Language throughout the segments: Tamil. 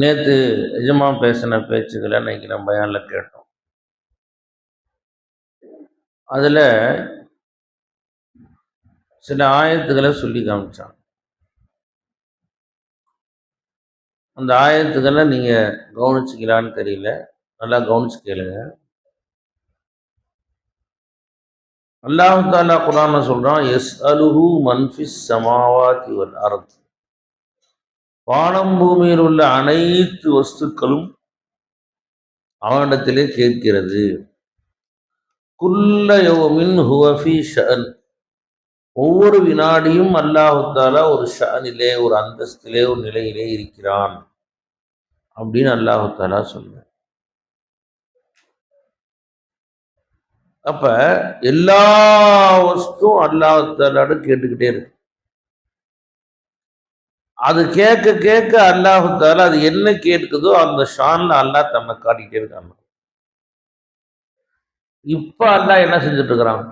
நேற்று எஜமா பேசின பேச்சுக்களை இன்னைக்கு நம்ம பயானில் கேட்டோம். அதில் சில ஆயத்துக்களை சொல்லி காமிச்சாங்க. அந்த ஆயத்துக்களை நீங்கள் கவனிச்சிக்கலான்னு தெரியல, நல்லா கவனிச்சு கேளுங்க. அல்லாஹ் தாலா குர்ஆன்ல சொல்றான், எஸ் அலுஹு மன்ஃபிஸ் சமாவாதி வல் அர்த். வானம் பூமியில் உள்ள அனைத்து வஸ்துக்களும் அவனிடத்திலே கேட்கிறது. குல்ல யௌமின் ஹுவ ஃபீ ஷஅன். ஒவ்வொரு வினாடியும் அல்லாஹ் தாலா ஒரு ஷஅனிலே, ஒரு அந்தஸ்திலே, ஒரு நிலையிலே இருக்கிறான் அப்படின்னு அல்லாஹ் தாலா சொல்றான். அப்ப எல்லா வஸ்துவும் அல்லாஹ் தாலாட கேட்டுக்கிட்டே இருக்கு. அது கேட்க கேட்க அல்லாஹ் தாலா அது என்ன கேட்குதோ அந்த ஷான்ல அல்லாஹ் தன்னை காட்டிக்கிட்டே இருக்காங்க. இப்ப அல்லாஹ் என்ன செஞ்சுட்டு இருக்கிறான்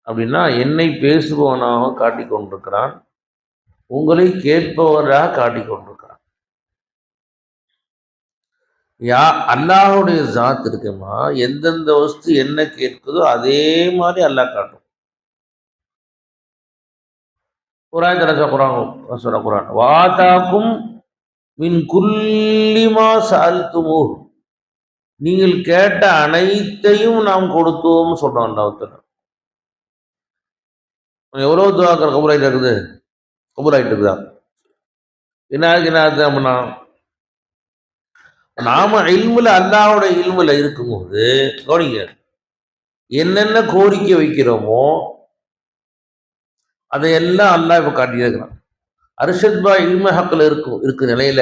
அப்படின்னா, என்னை பேசுபவனாக காட்டிக் கொண்டிருக்கிறான், உங்களை கேட்பவராக காட்டிக் கொண்டிருக்கிறான். அல்லாஹுடைய ஜாத் இருக்குமா, எந்தெந்த வஸ்து என்ன கேட்குதோ அதே மாதிரி அல்லாஹ் காட்டும். குர்ஆன் வாதாக்கும் மின் குல்லிமா சஅல்துமூ, நீங்கள் கேட்ட அனைத்தையும் நாம் கொடுத்தோம் சொல்றோம். அல்லாஹ் எவ்வளவு துஆக்கள் கபூலாயிட்டு இருக்குது, கபூலாயிட்டு இருக்குதா? என்ன அப்படின்னா, நாம இல்முல அல்லாஹ்வுடைய இல்முல இருக்கும்போது கவனிங்க, என்னென்ன கோரிக்கை வைக்கிறோமோ அதையெல்லாம் அல்லாஹ் இப்ப காட்டியே இருக்கிறான். அர்ஷத் பா இல்ம ஹக்கில் இருக்கு நிலையில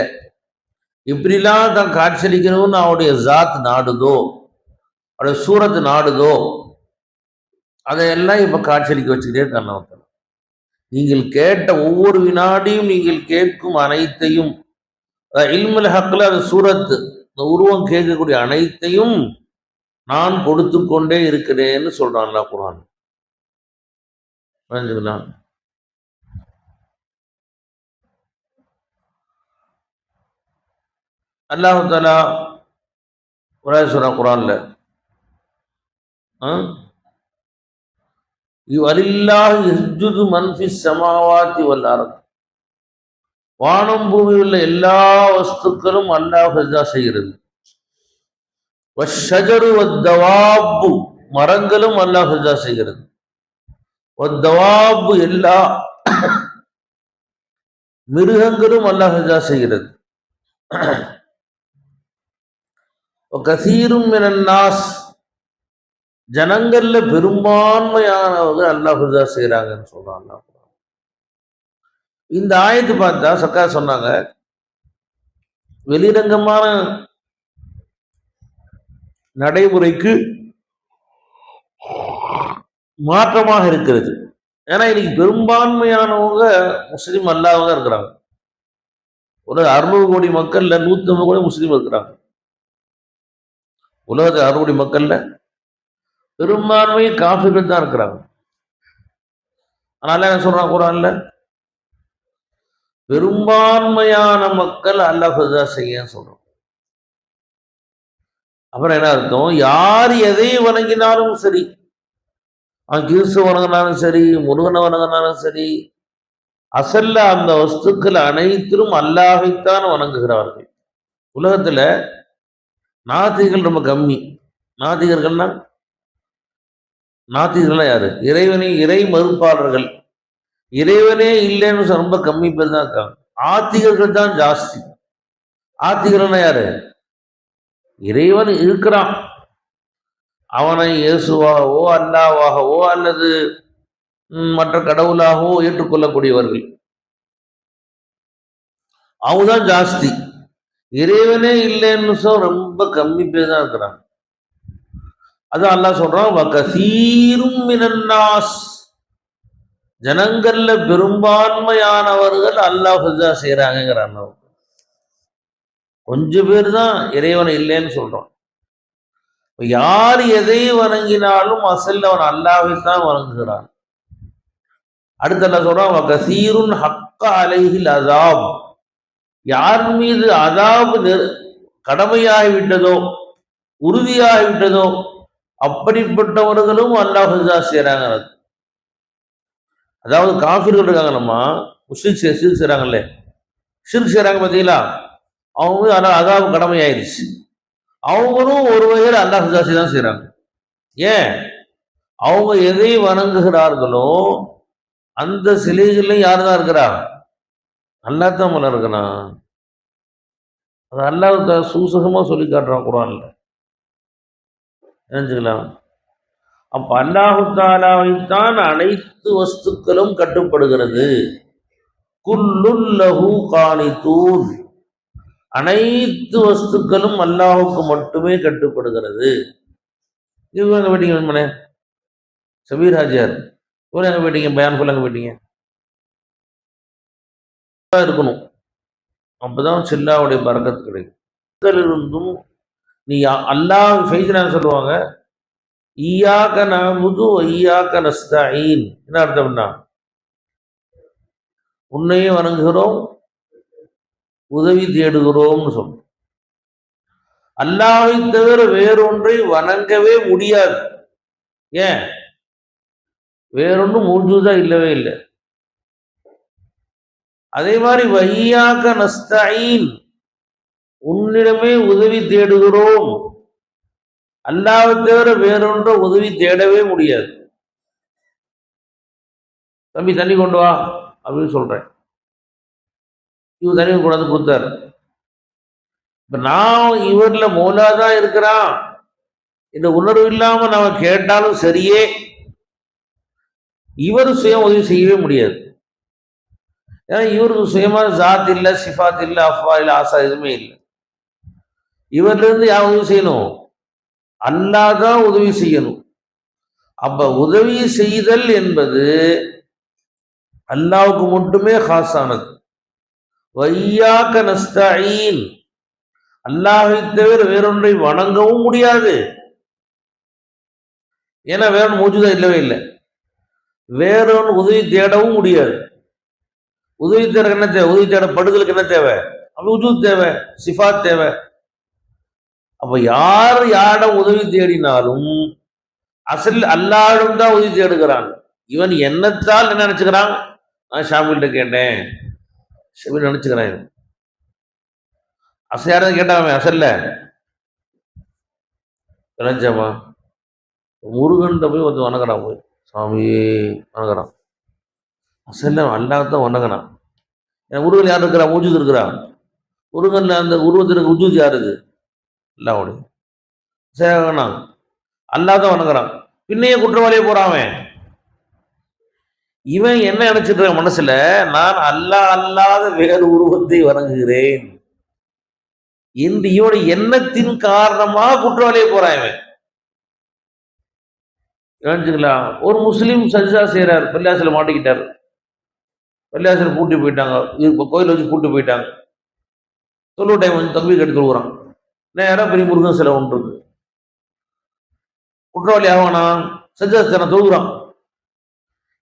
இப்படிலாம் தான் காட்சியளிக்கணும்னு அவருடைய ஜாத் நாடுதோ, அவருடைய சூரத்து நாடுதோ, அதையெல்லாம் இப்ப காட்சியளிக்க வச்சுக்கிட்டே இருக்கான். நீங்கள் கேட்ட ஒவ்வொரு வினாடியும், நீங்கள் கேட்கும் அனைத்தையும், இல்முல் ஹக்ல அது சூரத்து, இந்த உருவம் கேட்கக்கூடிய அனைத்தையும் நான் கொடுத்து கொண்டே இருக்கிறேன்னு சொல்றான் அல்லாஹ் குர்ஆன். புரிஞ்சுக்கலாம்? அல்லாஹ் தஆலா சொல்றான் குர்ஆன்ல, வலில்லாஹி யஸ்ஜுது மன் ஃபிஸ் ஸமாவாதி வல் அர்த். வானம் பூமியில் உள்ள எல்லா வஸ்துக்களும் அல்லாஹ் சஜ்தா செய்கிறது. வஷ்ஷஜரு வத்தவாப்பு, மரங்களும் அல்லாஹ் சஜ்தா செய்கிறது. வத்தவாப்பு, எல்லா மிருகங்களும் அல்லாஹ் சஜ்தா செய்கிறது. கஸீரும் மினன் நாஸ், ஜனங்கள்ல பெரும்பான்மையானவர்கள் அல்லாஹ் சஜ்தா செய்யறாங்கன்னு சொல்றாங்க. இந்த ஆயத்து பார்த்தா சக்கா சொன்னாங்க, வெளிரங்கமான நடைமுறைக்கு மாற்றமாக இருக்கிறது. ஏன்னா இன்னைக்கு பெரும்பான்மையானவங்க முஸ்லீம் அல்லாதவங்க இருக்கிறாங்க. ஒரு 600 கோடி மக்கள்ல 150 கோடி முஸ்லீம் இருக்கிறாங்க. உலகத்தில் 600 கோடி மக்கள்ல பெரும்பான்மை காஃபிர்கள் தான் இருக்கிறாங்க. அதனால என்ன சொல்றாங்க குர்ஆன்ல, பெரும்பான்மையான மக்கள் அல்லாஹ் சஜ்தா செய்ய சொல்றோம். அப்புறம் என்ன அர்த்தம்? யார் எதை வணங்கினாலும் சரி, கிறிஸ்து வணங்கினாலும் சரி, முருகனை வணங்கினாலும் சரி, அசல்ல அந்த வஸ்துக்கள் அனைத்திலும் அல்லாஹைத்தான் வணங்குகிறார்கள். உலகத்துல நாத்திகர்கள் ரொம்ப கம்மி. நாத்திகர்கள்னா யாரு? இறை மறுப்பாளர்கள். இறைவனே இல்லைன்னு ரொம்ப கம்மி பேர் தான் இருக்காங்க. ஆத்திகர்கள் தான் ஜாஸ்தி. ஆத்திகர்கள்னா யாரு? இறைவன் இருக்கிறான், அவனை இயேசுவாகவோ அல்லாஹ்வாகவோ அல்லது மற்ற கடவுளாகவோ ஏற்றுக்கொள்ளக்கூடியவர்கள் அவங்கதான் ஜாஸ்தி. இறைவனே இல்லைன்னு ரொம்ப கம்மி பேர் தான் இருக்கிறாங்க. அதான் அல்லாஹ் சொல்றான், வகஸீரும் மினன் நாஸ், ஜனங்கள்ல பெரும்பான்மையானவர்கள் அல்லாஹ் சஜ்தா செய்யறாங்கிறான். கொஞ்சம் பேர் தான் இறைவனை இல்லைன்னு சொல்றோம். யார் எதை வணங்கினாலும் அசல்ல அவன் அல்லாஹைத்தான் வணங்குகிறான். அடுத்த அல்லாஹ் சொல்றான், வகஸீருன் ஹக்க அலைஹில் அஸாப், யார் மீது அதாவது கடமையாகிவிட்டதோ உறுதியாகிவிட்டதோ அப்படிப்பட்டவர்களும் அல்லாஹ் சஜதா செய்யறாங்க. அதாவது காஃபிர்கள் இருக்காங்க, நம்ம முஸ்லிம் ஷிர்க் செய்றாங்கல்ல, ஷிர்க் செய்றாங்க பார்த்தீங்களா, அவங்க அதாவது கடமையாயிருச்சு, அவங்களும் ஒரு வகையில் அல்லாஹ் சஜதா தான் செய்றாங்க. ஏன்? அவங்க எதை வணங்குகிறார்களோ அந்த சிலைகள்லையும் யார் தான் இருக்கிறா? அல்லாஹ் தான் மேல இருக்கிறான். அது அல்லாஹ் சூசகமா சொல்லி காட்டுறான் குர்ஆன்ல. தெரிஞ்சுக்கலாம். அப்ப அல்லாஹு தாலாவைத்தான் அனைத்து வஸ்துக்களும் கட்டுப்படுகிறது. குல்லுல் லஹு கானிதூன், அனைத்து வஸ்துக்களும் அல்லாஹுக்கு மட்டுமே கட்டுப்படுகிறது. இவங்க எங்க போயிட்டீங்க வெண்மனே? சபீர் ஹாஜியார் இவங்க எங்க போயிட்டீங்க? பயான் ஃபுல் எங்க போயிட்டீங்க? இருக்கணும், அப்பதான் சில்லாவுடைய பரக்கத்து கிடைக்கும். இருந்தும் நீ அல்லாஹ் ஃபைஸ்னா சொல்லுவாங்க, ஈயாக்க நஅபுது வ ஈயாக்க நஸ்தஈன். என்ன அர்த்தம்னா, உன்னையே வணங்குகிறோம், உதவி தேடுகிறோம்னு சொல்லும். அல்லாஹ்வை தவிர வேறொன்றை வணங்கவே முடியாது. ஏன்? வேறொன்றும் மௌஜூதா இல்லவே இல்லை. அதே மாதிரி வையாக்க நஸ்தஈன், உன்னிடமே உதவி தேடுகிறோம். அல்லாஹ்வை தவிர வேறொன்ற உதவி தேடவே முடியாது. தம்பி தண்ணி கொண்டு வா அப்படின்னு சொல்றேன், இவர் தண்ணி கொண்டாந்து கொடுத்தாரு. இப்ப நான் இவர்ல மௌலாதான் இருக்கிறான் இந்த உணர்வு இல்லாம நாம கேட்டாலும் சரியே, இவர் சுய உதவி செய்யவே முடியாது. ஏன்னா இவருக்கு சுயமான ஜாத் இல்லை, சிஃபாத் இல்லை, அஃபா இல்லை, ஆசா எதுவுமே இல்லை. இவர்ல இருந்து யார் உதவி செய்யணும்? அல்லாஹ் தான் உதவி செய்யணும். அப்ப உதவி செய்தல் என்பது அல்லாஹ்வுக்கு மட்டுமே ஹாஸானது. வையாக்க நஸ்தஈன், அல்லாஹ்வை தவிர வேறொன்றை வணங்கவும் முடியாது. ஏன்னா வேறொன்று மௌஜூதா இல்லவே இல்லை. வேறொன்று உதவி தேடவும் முடியாது. உதவி தேட என்ன தேவை? உதவி தேட படுதலுக்கு என்ன தேவை? அப்ப உஜூத் தேவை, சிஃபாத் தேவை. அப்ப யார் யாரிடம் உதவி தேடினாலும் அசல் அல்லாஹ்விடம் தான் உதவி தேடுகிறான். இவன் என்னத்தால் என்ன நினைச்சுக்கிறான்? நான் ஷாமில்கிட்ட கேட்டேன், ஷாமில் நினைச்சுக்கிறேன். யாராவது கேட்டான் அசல்ல விளைஞ்சமா முருகன்கிட்ட போய் வந்து வணங்குறான், போய் சாமியே வணங்குறான். அசல்ல அல்லாஹ்தான் வணங்குறான். முருகன் யார் இருக்கிறா? மௌஜூத் இருக்கிறா. முருகன் அந்த உருவத்திற்கு உஜூத் யாருது? அல்லாஹ்வுடைய. சரி, வேணாம், அல்லாஹ் தான் வணங்குறான். பின்னையே குற்றவாளியே போறான். இவன் என்ன நினைச்சிட்டு மனசுல, நான் அல்லாஹ் அல்லாத வேறு உருவத்தை வணங்குகிறேன் என்று இவனுடைய எண்ணத்தின் காரணமாக குற்றவாளியே போறான் இவன். நினைச்சுக்கலாம். ஒரு முஸ்லீம் சஜ்ஜா செய்யறாரு, பள்ளியாசல மாட்டிக்கிட்டாரு, பள்ளியாசல பூட்டி போயிட்டாங்க, கோயில் வச்சு பூட்டி போயிட்டாங்க. தொழு டைம் வந்து தம்பி கட்டி தொழுகிறான். நேரம் பெரிய முருகன் சிலை ஒன்று இருக்கு. குற்றவாளி ஆவானா? சஜ்ஜா தொழுகிறான்.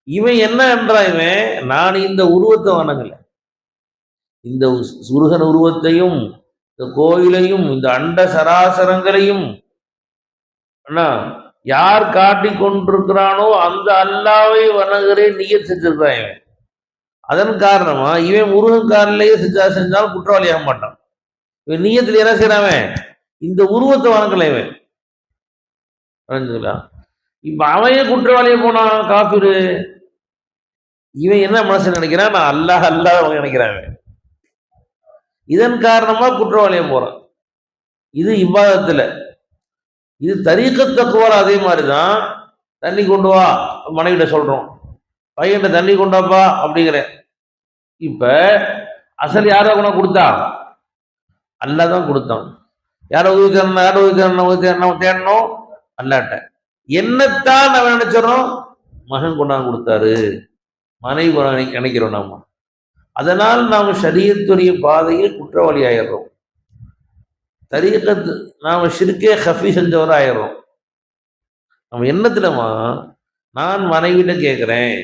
இவன் என்ன என்றான், இவன் நான் இந்த உருவத்தை வணங்கல, இந்த முருகன் உருவத்தையும் இந்த கோயிலையும் இந்த அண்ட சராசரங்களையும் யார் காட்டி கொண்டிருக்கிறானோ அந்த அல்லாவை வணங்குறேன் நியத் செஞ்சிருக்கான் இவன். அதன் காரணமா இவன் முருகன் காலிலேயே செஞ்சாலும் குற்றவாளி ஆக மாட்டான். இவன் நியத்துல என்ன செய்யறான்? இந்த உருவத்தை வணங்கல இவன். இப்ப அவன் குற்றவாளியை போனான் காஃபிரு. இவன் என்ன மனசு நினைக்கிறான்? நான் அல்லாஹ் அல்லாஹ் நினைக்கிறான். இதன் காரணமா குற்றவாளியை போறான். இது இவ்வாதத்துல. இது தரீக்கத் தக்வால அதே மாதிரிதான். தண்ணி கொண்டு வா மனைவிட சொல்றோம், பையன்கிட்ட தண்ணி கொண்டாப்பா அப்படிங்கிற. இப்ப அசல் யாரா குணம் கொடுத்தா? அல்லாஹ் தான் கொடுத்தான். யார உதவி தேடணும்? யார உதவி தேடணும்? அல்லாட்ட. என்னத்தான் அவன் நினைச்சிடறோம்? மகன் கொண்டாந்து கொடுத்தாரு, மனைவி நினைக்கிறோம் நாம. அதனால் நாம் ஷரியத்துடைய பாதையில் குற்றவாளி ஆயிடுறோம். தரீக்கத்து நாம ஷிர்கே ஹஃபி செஞ்சவரை ஆயிடுறோம். நம்ம எண்ணத்துலமா நான் மனைவிட்ட கேட்கிறேன்,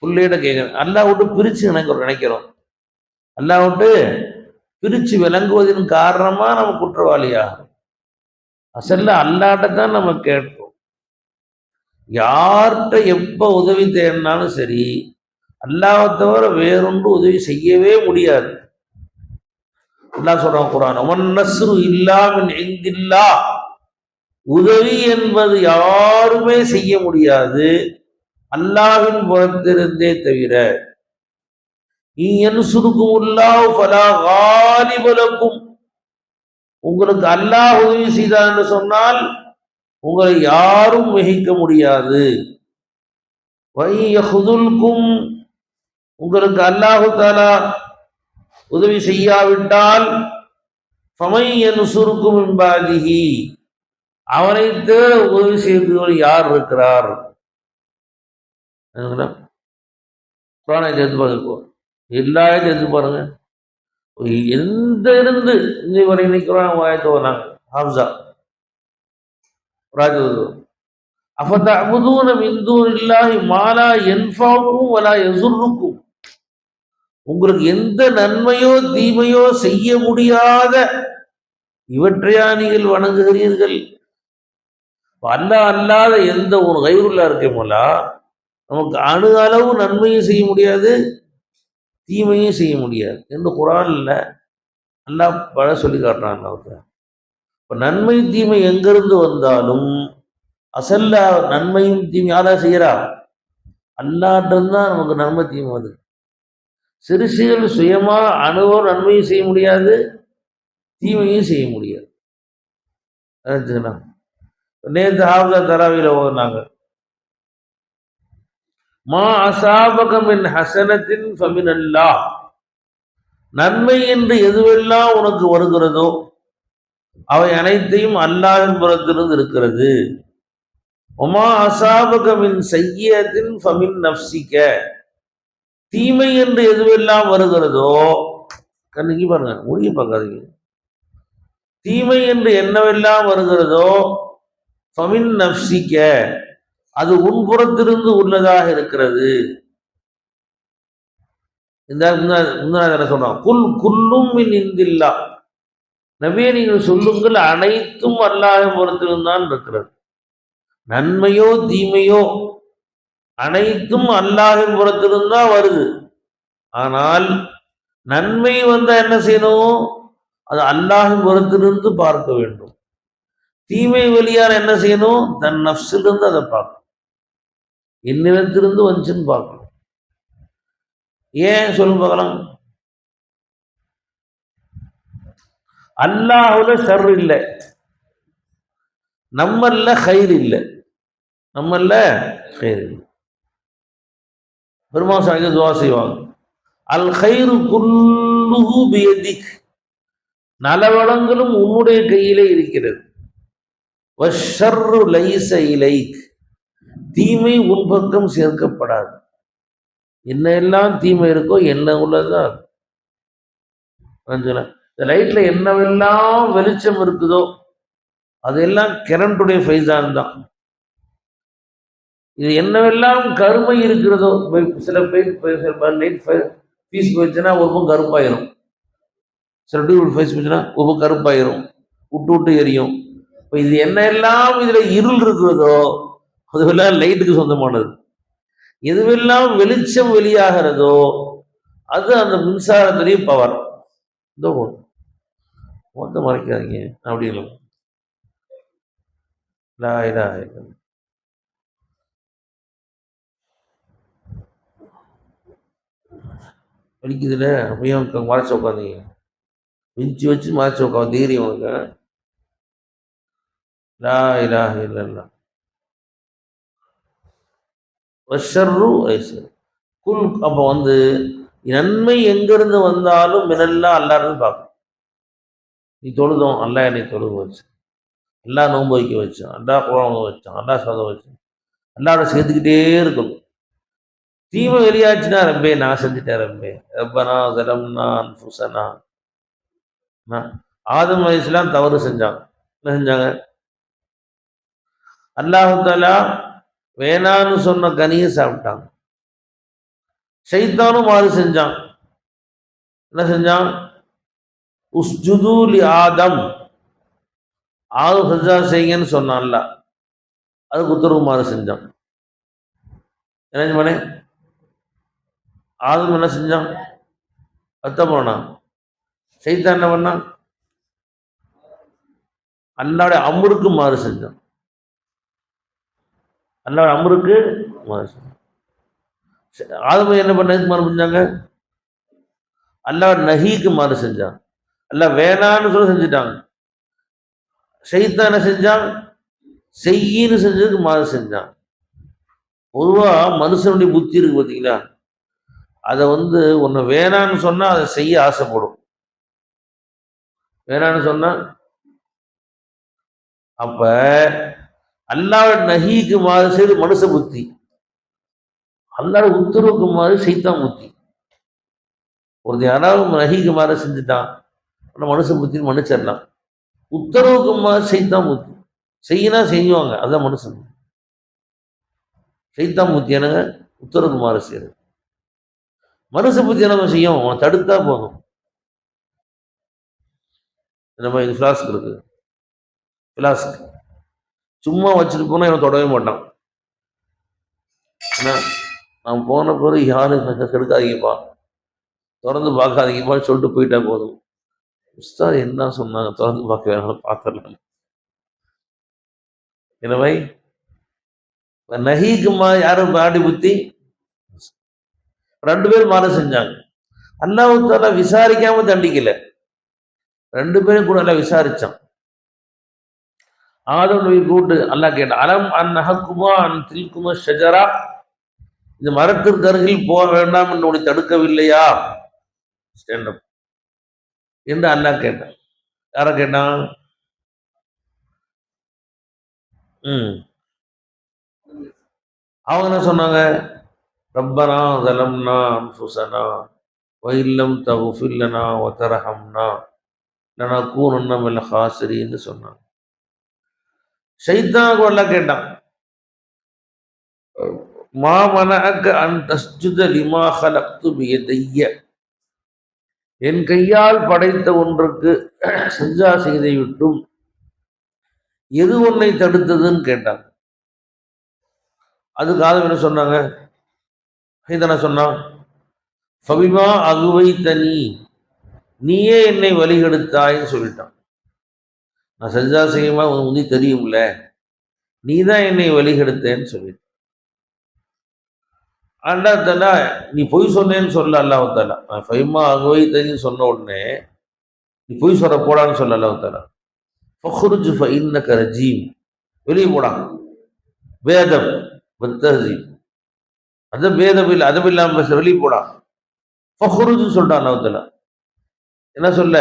பிள்ளைகிட்ட கேட்கிறேன், அல்லாஹ் விட்டு பிரிச்சு நினைக்கிறோம். அல்லாஹ் விட்டு பிரிச்சு விளங்குவதன் காரணமா நம்ம குற்றவாளியா அசல்ல அல்லாட்ட தான் நம்ம கேட்போம். யார்கிட்ட எப்ப உதவி தேடினாலும் சரி, அல்லாஹ்வை தவிர வேறொன்று உதவி செய்யவே முடியாது. அல்லாஹ் சொல்றான் குர்ஆன், "வன் நஸ்ரு இல்லா மின் இந்தில்லாஹ்." உதவி என்பது யாருமே செய்ய முடியாது அல்லாஹ்வின் புறத்திலிருந்தே தவிர. இன்யன்சுருக்குமுல்லாஹு ஃபலா காலிப லக்கும். உங்களுக்கு அல்லாஹ் உதவி செய்தார் என்று சொன்னால் உங்களை யாரும் மிகைக்க முடியாது. வயஹுதுல்கும், உங்களுக்கு அல்லாஹு தஆலா உதவி செய்யாவிட்டால் ஃபமன் யன்சுருக்கும் மின் பாதிஹி, அவனை தேட உதவி செய்தவர் யார் இருக்கிறார்? குர்ஆனை எடுத்து பாருங்க, எல்லாத்தையும் எடுத்து பாருங்க. எந்த இருந்து இன்னை வரை நிற்கிறோம் ஆயத்தை வராங்க ஹாஃபிஸா ராஜு அஃபதஅபுதூன மின் தூனில்லாஹி மா லா யன்ஃபஉக்கும் வலா யஸுர்ருக்கும். உங்களுக்கு எந்த நன்மையோ தீமையோ செய்ய முடியாத இவற்றையா நீங்கள் வணங்குகிறீர்கள்? அல்லாஹ் அல்லாத எந்த ஒரு கைருல்லா இருக்கேமோலா நமக்கு அணு அளவு நன்மையும் செய்ய முடியாது, தீமையும் செய்ய முடியாது என்று குர்ஆன்ல அல்லாஹ் பல சொல்லி காட்டுறான். இப்போ நன்மை தீமை எங்கிருந்து வந்தாலும் அசல்ல நன்மையும் தீமை யாரா செய்யறா? அல்லாஹ்தான் நமக்கு நன்மை தீமை வருது. சிறுசுகள் சுயமா அணுவோ நன்மையும் செய்ய முடியாது, தீமையும் செய்ய முடியாது. நேற்று ஹாஃபிஸா தராவில ஓதுனாங்க, மா அஸாபக மின் ஹஸனத்தின் ஃபமினல்லாஹ். நன்மை என்று எதுவெல்லாம் உனக்கு வருகிறதோ அவை அனைத்தையும் அல்லாஹ்வின் புறத்திலிருந்து இருக்கிறது. ஒமா அஸாபக மின் ஸய்யிஅத்தின் ஃபமின் நஃப்ஸிக. தீமை என்று எதுவெல்லாம் வருகிறதோ, கண்ணுக்கு பாருங்க, முடிய பார்க்காதீங்க. தீமை என்று என்னவெல்லாம் வருகிறதோ ஃபமின் நஃப்ஸிக, அது உன்புறத்திலிருந்து உள்ளதாக இருக்கிறது. இந்த என்ன சொல்றோம், குல் குல்லும் மின் இந்தில்லாஹ். நபியே நீங்கள் சொல்லுங்கள், அனைத்தும் அல்லாஹ்வின் புறத்திலிருந்து தான் இருக்கிறது. நன்மையோ தீமையோ அனைத்தும் அல்லாஹ்வின் புறத்திலிருந்து தான் வருது. ஆனால் நன்மை வந்தா என்ன செய்யணும்? அது அல்லாஹ்வின் புறத்திலிருந்து பார்க்க வேண்டும். தீமை வெளியார் என்ன செய்யணும்? தன் நஃப்ஸிலிருந்து அதை பார்க்கணும். என்னிடத்திலிருந்து வந்துச்சுன்னு பார்க்கணும். ஏன் சொல்லுங்க பார்க்கலாம். அல்லாஹ்வுல ஷர் இல்லை, நம்மல்ல கைர் இல்லை. நம்மல்ல கைர் இல்லை. பெருமாள் சாமி துவா செய்வாங்க, அல் கைரு குல்லுஹு பியதிக். நலவளங்களும் உன்னுடைய கையிலே இருக்கிறது. வஷ்ஷர்ரு லைஸ இலைக். தீமை உன் பக்கம் சேர்க்கப்படாது. என்ன எல்லாம் தீமை இருக்கோ என்ன உள்ளதுதான். இந்த லைட்ல என்னவெல்லாம் வெளிச்சம் இருக்குதோ அதெல்லாம் கரண்டுடைய ஃபைஸான் தான். இது என்னவெல்லாம் கருமை இருக்கிறதோ, சில லைட் ஃபீஸ் போயிடுச்சுன்னா ஒரு பக்கம் கருப்பாயிரும், சில டியூப் ஃபைஸ் போயிடுச்சுன்னா ஒரு பக்கம் கருப்பாயிரும், விட்டு விட்டு எரியும். இப்போ இது என்ன எல்லாம் இதுல இருள் இருக்கிறதோ அதுவெல்லாம் லைட்டுக்கு சொந்தமானது. எதுவெல்லாம் வெளிச்சம் வெளியாகிறதோ அது அந்த மின்சாரத்துடைய பவர். இதோ மொத்தம் மறைக்காதீங்க அப்படி இல்லை. வலிக்குதுல அப்படியே மறைச்சு உட்காந்தீங்க, மிஞ்சி வச்சு மறைச்சு உட்காந்து தைரியம் உனக்கு. லா இலாஹ இல்லல்லாஹ். வஷ்ஷர்ரு ஐஸர் குல். அப்போ நன்மை எங்கிருந்து வந்தாலும் மினல்லா அல்லாஹ்னு பார்க்கணும். நீ தொழுதோம், அல்லாஹ் என்னை தொழுக வச்சு, அல்லாஹ் நோன்பு வைக்க வச்சான், அல்லாஹ் குர்ஆன் வச்சான், அல்லாஹ் சதம் வச்சான், அல்லாஹ்வோட சேர்த்துக்கிட்டே இருக்கணும். தீமை வெளியாச்சுன்னா ரப்பே நான் செஞ்சுட்டேன், ரப்பே ரப்பனா ஸலம்னா அன்ஃபுஸனா. ஆதம் அலைஹிஸ்ஸலாம் தவறு செஞ்சாங்க. என்ன செஞ்சாங்க? அல்லாஹ் தஆலா வேணான்னு சொன்ன கனியை சாப்பிட்டாங்க. ஷைத்தானும் மாறு செஞ்சான். என்ன செஞ்சான்? உஸ்ஜுது லி ஆதம், ஆதம் சஜ்ஜா செய்யுங்கன்னு சொன்னான்ல, அதுக்கு உத்தரவு மாறு செஞ்சான். என்ன பண்ணே? ஆதம் என்ன செஞ்சான்? அத்த போனான். சைத்தான் என்ன பண்ணான்? அல்லாவுடைய அம்ருக்கு மாறு செஞ்சான். அல்லாவுடைய அம்ருக்கு மாறு செஞ்சான். ஆதம் என்ன பண்ண? எதுக்கு மாறு செஞ்சாங்க? அல்லாவுடைய நஹீக்கு மாறு செஞ்சான். அல்ல வேணான்னு சொல்லி செஞ்சுட்டாங்க. சைத்தான் என்ன செஞ்சான்? செய்யின்னு செஞ்சதுக்கு மாறு செஞ்சான். பொதுவா மனுஷனுடைய புத்தி இருக்கு பார்த்தீங்களா, அதை ஒன்று வேணான்னு சொன்னா அதை செய்ய ஆசைப்படும். வேணான்னு சொன்னா அப்ப அல்லாஹ் நஹீக்கு மாறு செய்து மனுஷ புத்தி, அல்லாஹ் உத்தரவுக்கு மாறு சைத்தான் புத்தி. ஒரு யாராவது நஹீக்கு மாறு செஞ்சுட்டான், மனுஷ புத்தின்னு மன்னிச்சிடலாம். உத்தரவுக்கு மாறு சைத்தான் புத்தி, செய்யினா செய்வாங்க, அதுதான் மனுஷன். சைத்தான் புத்தி என்னங்க? உத்தரவுக்கு மாறு செய்யுது. மனுஷ புத்தி என்ன செய்யும்? அவன் தடுத்தா போதும். நம்ம இது ஃபிளாஸ்க் இருக்கு, ஃபிளாஸ்க் சும்மா வச்சுட்டு போனா இவன் தொடவே மாட்டான். நான் போன பிறகு யாரும் கெடுக்காதீங்கப்பா, திறந்து பார்க்காதீங்கப்பா சொல்லிட்டு போயிட்டா போதும். உஸ்தாத் என்ன சொன்னாங்க? திறந்து பார்க்க வேணாலும் பார்த்துடலாம். எனவே நஹீக்குமா யாரும் பாடி புத்தி? ரெண்டு பேரும் மாற செஞ்சாங்க. அல்லாஹ் தஆலா விசாரிக்காம தண்டிக்கல, ரெண்டு பேரும் கூட எல்லாம் விசாரிச்சான். ஆதம் நபி கூட்டு அல்லாஹ் கேட்டான், அலம் அன்ஹக்குமா அன் தில்குமா ஷஜரா, இந்த மரத்திற்கு அருகில் போக வேண்டாம் என்று உன்னை தடுக்கவில்லையா என்று அல்லாஹ் கேட்டான். யார கேட்டான்? அவங்க என்ன சொன்னாங்க? ரப்பனா ஸலம்னா அன்ஃபுஸனா வ இல்லம் தக்ஃபிர் லனா வ தர்ஹம்னா லனகூனன்ன மினல் ஹாசிரீன்னு சொன்னாங்க. ஷைத்தான் அல்லாஹ் கேட்டான், மா மனஅக அன் தஸ்ஜுத லிமா ஹலக்து பியதைய, என் கையால் படைத்த ஒன்றுக்கு சஜ்ஜா செய்தை விட்டும் எது உன்னை தடுத்ததுன்னு கேட்டாங்க. அதுக்கு ஆதம் என்ன சொன்னாங்க? ஷைத்தான் சொன்னான், ஃபபிமா அகுவைத்தனி, நீயே என்னை வழிகெடுத்தாயின்னு சொல்லிட்டான். நான் சஜ்ஜா செய்யுமா உனக்கு தெரியும்ல, நீ தான் என்னை வழிகெடுத்தேன்னு சொல்லிட்டான். அல்லாஹ் தஆலா நீ பொய் சொன்னேன்னு சொல்ல. அல்லாஹ் தஆலா ஃபைமா அகுவைத்தனின்னு சொன்ன உடனே நீ பொய் சொல்ற போடான்னு சொல்ல. அல்லாஹ் தஆலா ஃபக்ருஜ் ஃபஇன்னக ரஜீம், வெளியே போடா. வேதம் வத்தஹ்ஸீம், அது வேதம் இல்லை, அதம் இல்லாம வெளியே போடா. ஃபக்ருஜ் சொல்றான் அல்லாஹ் தஆலா. என்ன சொல்ல?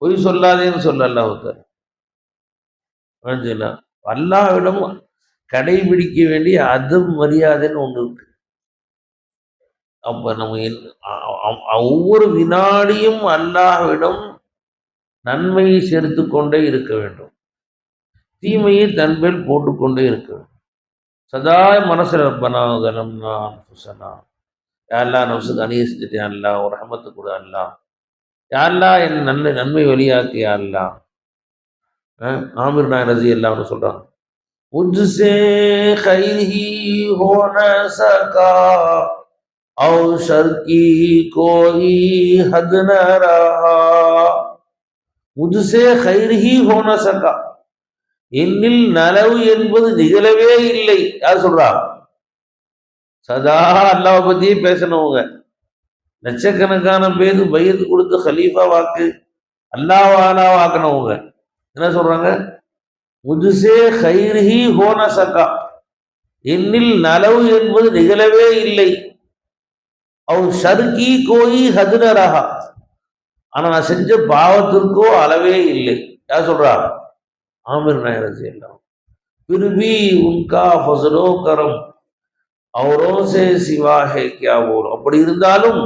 பொய் சொல்லாதேன்னு சொல்ல. அல்லாஹ் தஆலா அல்லாஹ்விடம் கடைபிடிக்க வேண்டிய அதம் மரியாதைன்னு ஒன்று இருக்கு. அப்ப நம்ம ஒவ்வொரு வினாடியும் அல்லாஹ்விடம் நன்மையை சேர்த்து கொண்டே இருக்க வேண்டும், தீமையை தன்மேல் போட்டுக்கொண்டே இருக்க வேண்டும். சதா மனசுல ரப்பனா ஸலம்னா அன்ஃபுஸனா, யா அல்லாஹ் நஃப்ஸுக்கு அநியாயம் செஞ்சுட்டேன் அல்லாஹ், ஒரு ரஹமத்து கொடு அல்லாஹ், யா அல்லாஹ் என் நன்மை வழியாக்கு யா அல்லாஹ். ஆமிர் நாயக் ரலியல்லாஹு அன்ஹு சொல்றாங்க, मुझसे खैर ही हो न सका और शर की कोई हद न रहा, मुझसे खैर ही हो न सका, என்னில் நலவு என்பது நிகழவே இல்லை. யார் சொல்றா? சதா அல்லாஹ் பத்தியே பேசணுங்க. லட்சக்கணக்கான பேர் பையத்து கொடுத்து ஹலீஃபா வாக்கு அல்லாஹ் வாக்கினவங்க என்ன சொல்றாங்க? முதுசே ஹைர்ஹி ஹோன சகா, என்னில் நலவு என்பது நிகழவே இல்லை. அவ் ஷர்கி கோயி ஹதுனரஹா, ஆனா நான் செஞ்ச பாவத்திற்கோ அளவே இல்லை. யார் சொல்றா? ஆமிர் நாயக் ரலியல்லாஹு. फिर भी उनका फजलो करम औरों से सिवा है क्या बोल, அப்படி இருந்தாலும்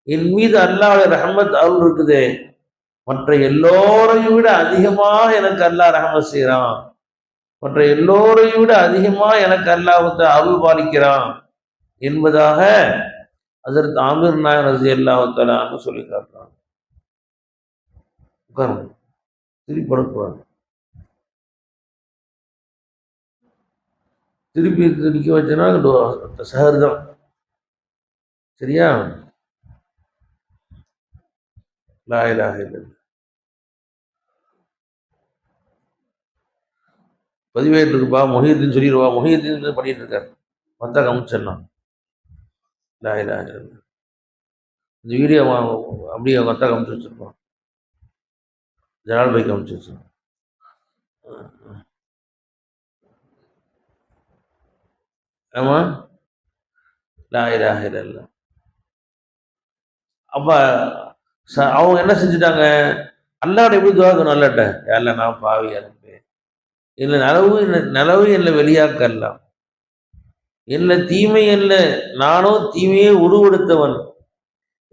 என் மீது அல்லாஹ்வுடைய ரஹ்மத் அருள் இருக்குதே, மற்ற எல்லோரையும் விட அதிகமாக எனக்கு அல்லாஹ் ரஹ்மத் செய்யறான், மற்ற எல்லோரையும் விட அதிகமாக எனக்கு அல்லாஹ் அருள் பாலிக்கிறான் என்பதாக ஹஜ்ரத் ஆமிர் நாயக் ரலியல்லாஹு தஆலா அன்ஹு சொல்லி காட்டுறாங்க. உட்காருங்க, திருப்பி படுக்கூடாது. திருப்பி நிற்க வச்சேன்னா சஹர் தான். சரியா? லா இலாஹ இல்லல்லாஹ். பதிவேட்டு இருக்குப்பா, மொஹியத்தின் சொல்லிடுவா. மொஹியத்தின் பண்ணிட்டு இருக்காரு, வந்தா கமிச்சிடலாம். லா இலாஹ இல்லல்லாஹ். இந்த வீடியோ அப்படியே வந்தா கமிச்சு வச்சிருப்பான், ஜலால் பைக் கமிச்சு வச்சிருப்பான். ஆமா, லா இலாஹ இல்லல்லாஹ். அப்ப அவங்க என்ன செஞ்சுட்டாங்க? அல்லாஹ்ட்ட எப்படி துஆ கேட்கணும்? அல்லாஹ்ட்ட, யா அல்லாஹ் நான் பாவியா இருப்பேன், என்ன நலவு என்ன வெளியாக்கலாம், என்ன தீமை என்ன, நானோ தீமையை உருவெடுத்தவன்,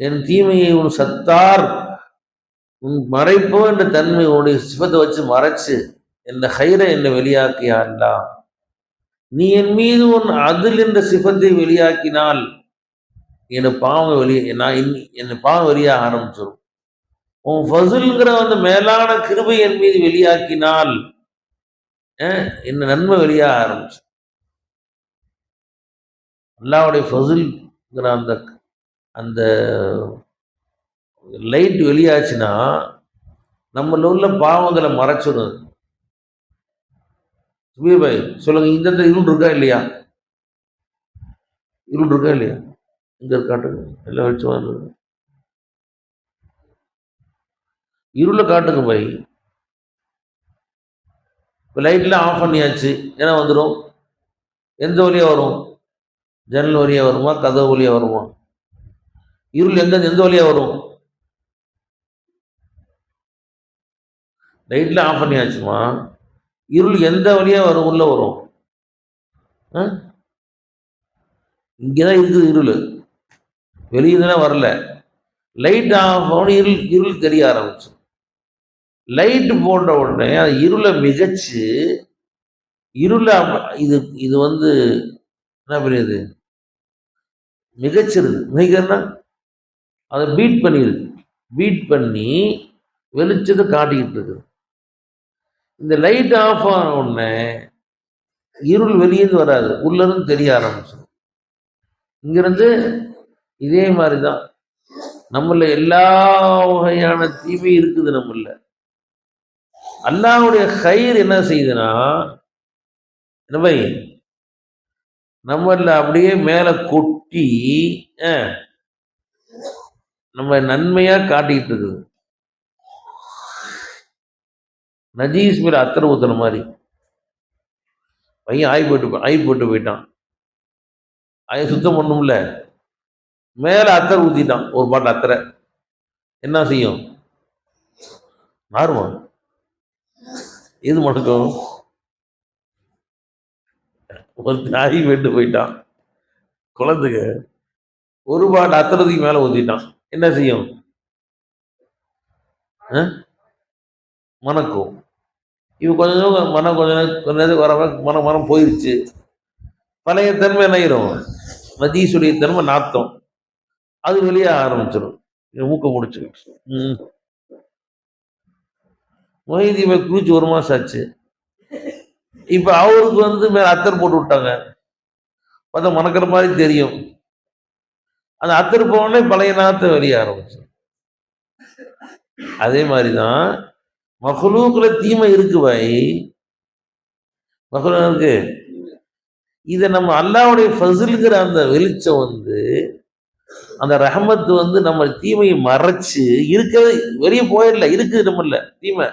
என் தீமையை உன் சத்தார் உன் மறைப்போ என்ற தன்மை உன்னுடைய சிவத்தை வச்சு மறைச்சு இந்த ஹைரை என்னை வெளியாக்கியா அல்லாஹ். நீ என் மீது உன் அதில் என்ற சிபத்தை வெளியாக்கினால் என் பாவம் வெளியே என் பாவம் வெளியாக ஆரம்பிச்சிடும். உன் ஃபசுல்ங்கிற அந்த மேலான கிருபை என் மீது வெளியாக்கினால் என்ன நன்மை வெளியாக ஆரம்பிச்சு. அல்லாஹ்வுடைய ஃபசுல்ங்கிற அந்த அந்த லைட் வெளியாச்சுன்னா நம்மள உள்ள பாவங்களை மறைச்சிடும். சுபீர் பாய் சொல்லுங்க, இந்த இருள் இருக்கா இல்லையா? இருள் இருக்கா இல்லையா? இங்க காட்டுங்க, எல்லாம் வெளிச்சமா இருளை காட்டுங்க பாய். இப்போ லைட்லாம் ஆஃப் பண்ணியாச்சு, ஏன்னா வந்துடும். எந்த வழியா வரும்? ஜன்னல் வழியா வருமா, கதவு வழியா வருமா? இருள் எந்த வழியா வரும்? லைட்ல ஆஃப் பண்ணியாச்சுமா, இருள் எந்த வழியா வரும்? உள்ள வரும். இங்கதான் இருக்குது இருள், வெளியே தானே வரல. லைட் ஆஃப் ஆகணும், இருள் தெரிய ஆரம்பிச்சு. லைட் போட்ட உடனே அது இருளை மிகச்சு, இருளை இது இது என்ன பெரியது, மிகச்சிருது. மிகன்னா அதை பீட் பண்ணிடுது, பீட் பண்ணி வெளிச்சத்தை காட்டிக்கிட்டு இருக்குது. இந்த லைட் ஆஃப் ஆன உடனே இருள் வெளியேந்து வராது, உள்ளேருந்து தெரிய ஆரம்பிச்சு. இங்கிருந்து இதே மாதிரி தான் நம்மள எல்லா வகையான தீமை இருக்குது. நம்மள அல்லாஹ்வுடைய ஹைர் என்ன செய்யுதுன்னா, நம்மள அப்படியே மேல கொட்டி நம்ம நன்மையா காட்டிக்கிட்டு இருக்குது. நஜீஸ் மேல அத்தரை ஊத்துற மாதிரி. பையன் ஆய் போட்டு போயிட்டான், சுத்தம் பண்ணும்ல, மேல அத்தரை ஊத்திட்டான், ஒரு பாட்டு அத்தரை. என்ன செய்யும்? மாறுமா? எது மணக்கும்? ஒரு ஆய் போட்டு போயிட்டான், குழந்தைங்க ஒரு பாட்டு அத்தரத்துக்கு மேல ஊத்திட்டான், என்ன செய்யும்? மணக்கும். இவ கொஞ்சம் மனம் கொஞ்ச நேரத்துக்கு வர மனம் போயிருச்சு. பழைய தன்மை என்ன ஆயிரும்? நஜீசுடைய தன்மை நாத்தம், அது வெளியே ஆரம்பிச்சிடும். மூக்க முடிச்சுக்கிட்டு மொஹிதீன் குளிச்சு 1 மாசம் ஆச்சு. இப்ப அவருக்கு மேல அத்தர் போட்டு விட்டாங்க, பார்த்தா மணக்கிற மாதிரி தெரியும். அந்த அத்தர் போனே பழைய நாத்தம் வெளியே ஆரம்பிச்சு. அதே மாதிரிதான் மஹ்லூக்ல தீமை இருக்கு பாய், மஹ்லூக்கு. இதை நம்ம அல்லாஹ்வுடைய ஃபஸ்லுங்கிற அந்த வெளிச்சம் அந்த ரஹமத்து நம்ம தீமையை மறைச்சு இருக்கிறது வெளியே போயிடல, இருக்குது நம்மள தீமை.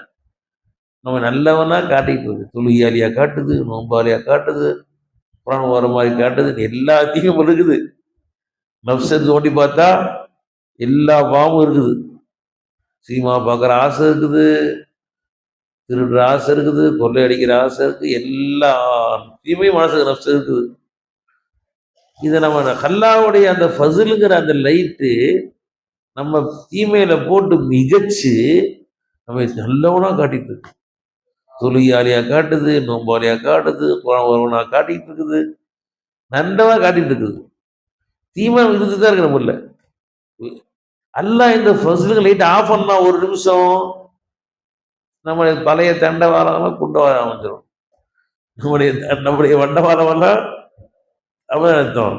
நம்ம நல்லவனா காட்டிட்டு இருக்கு, தொழுகையாளியா காட்டுது, நோம்பாளியா காட்டுது, புறான் வர மாதிரி காட்டுது, எல்லாத்தையும் இருக்குது. நப்சை தோண்டி பார்த்தா எல்லா பாவமும் இருக்குது. சீமா பார்க்குற ஆசை இருக்குது, திருடுற ஆசை இருக்குது, கொள்ளை அடிக்கிற ஆசை இருக்குது, எல்லா தீமையும் மனசுக்கு நப்சு இருக்குது. இதை நம்ம அல்லாஹ்வுடைய அந்த ஃபஸ்லுங்கிற அந்த லைட்டு நம்ம தீமையில போட்டு மிகச்சு நம்ம நல்லவனா காட்டிட்டு இருக்கு. தொழுகையாளியா காட்டுது, நோம்பாளியா காட்டுது, குரான் காட்டிட்டு இருக்குது, நண்டவா காட்டிட்டு இருக்குது. தீமை இருந்துதான் தான் இருக்கு நம்மள. அல்லாஹ் இந்த ஃபஸ்லுங்க லைட் ஆஃப் பண்ணா ஒரு நிமிஷம், நம்முடைய பழைய தண்டவாளம்லாம் குண்ட அமைஞ்சிடும். நம்முடைய நம்முடைய வண்டவாளமெல்லாம் அர்த்தம்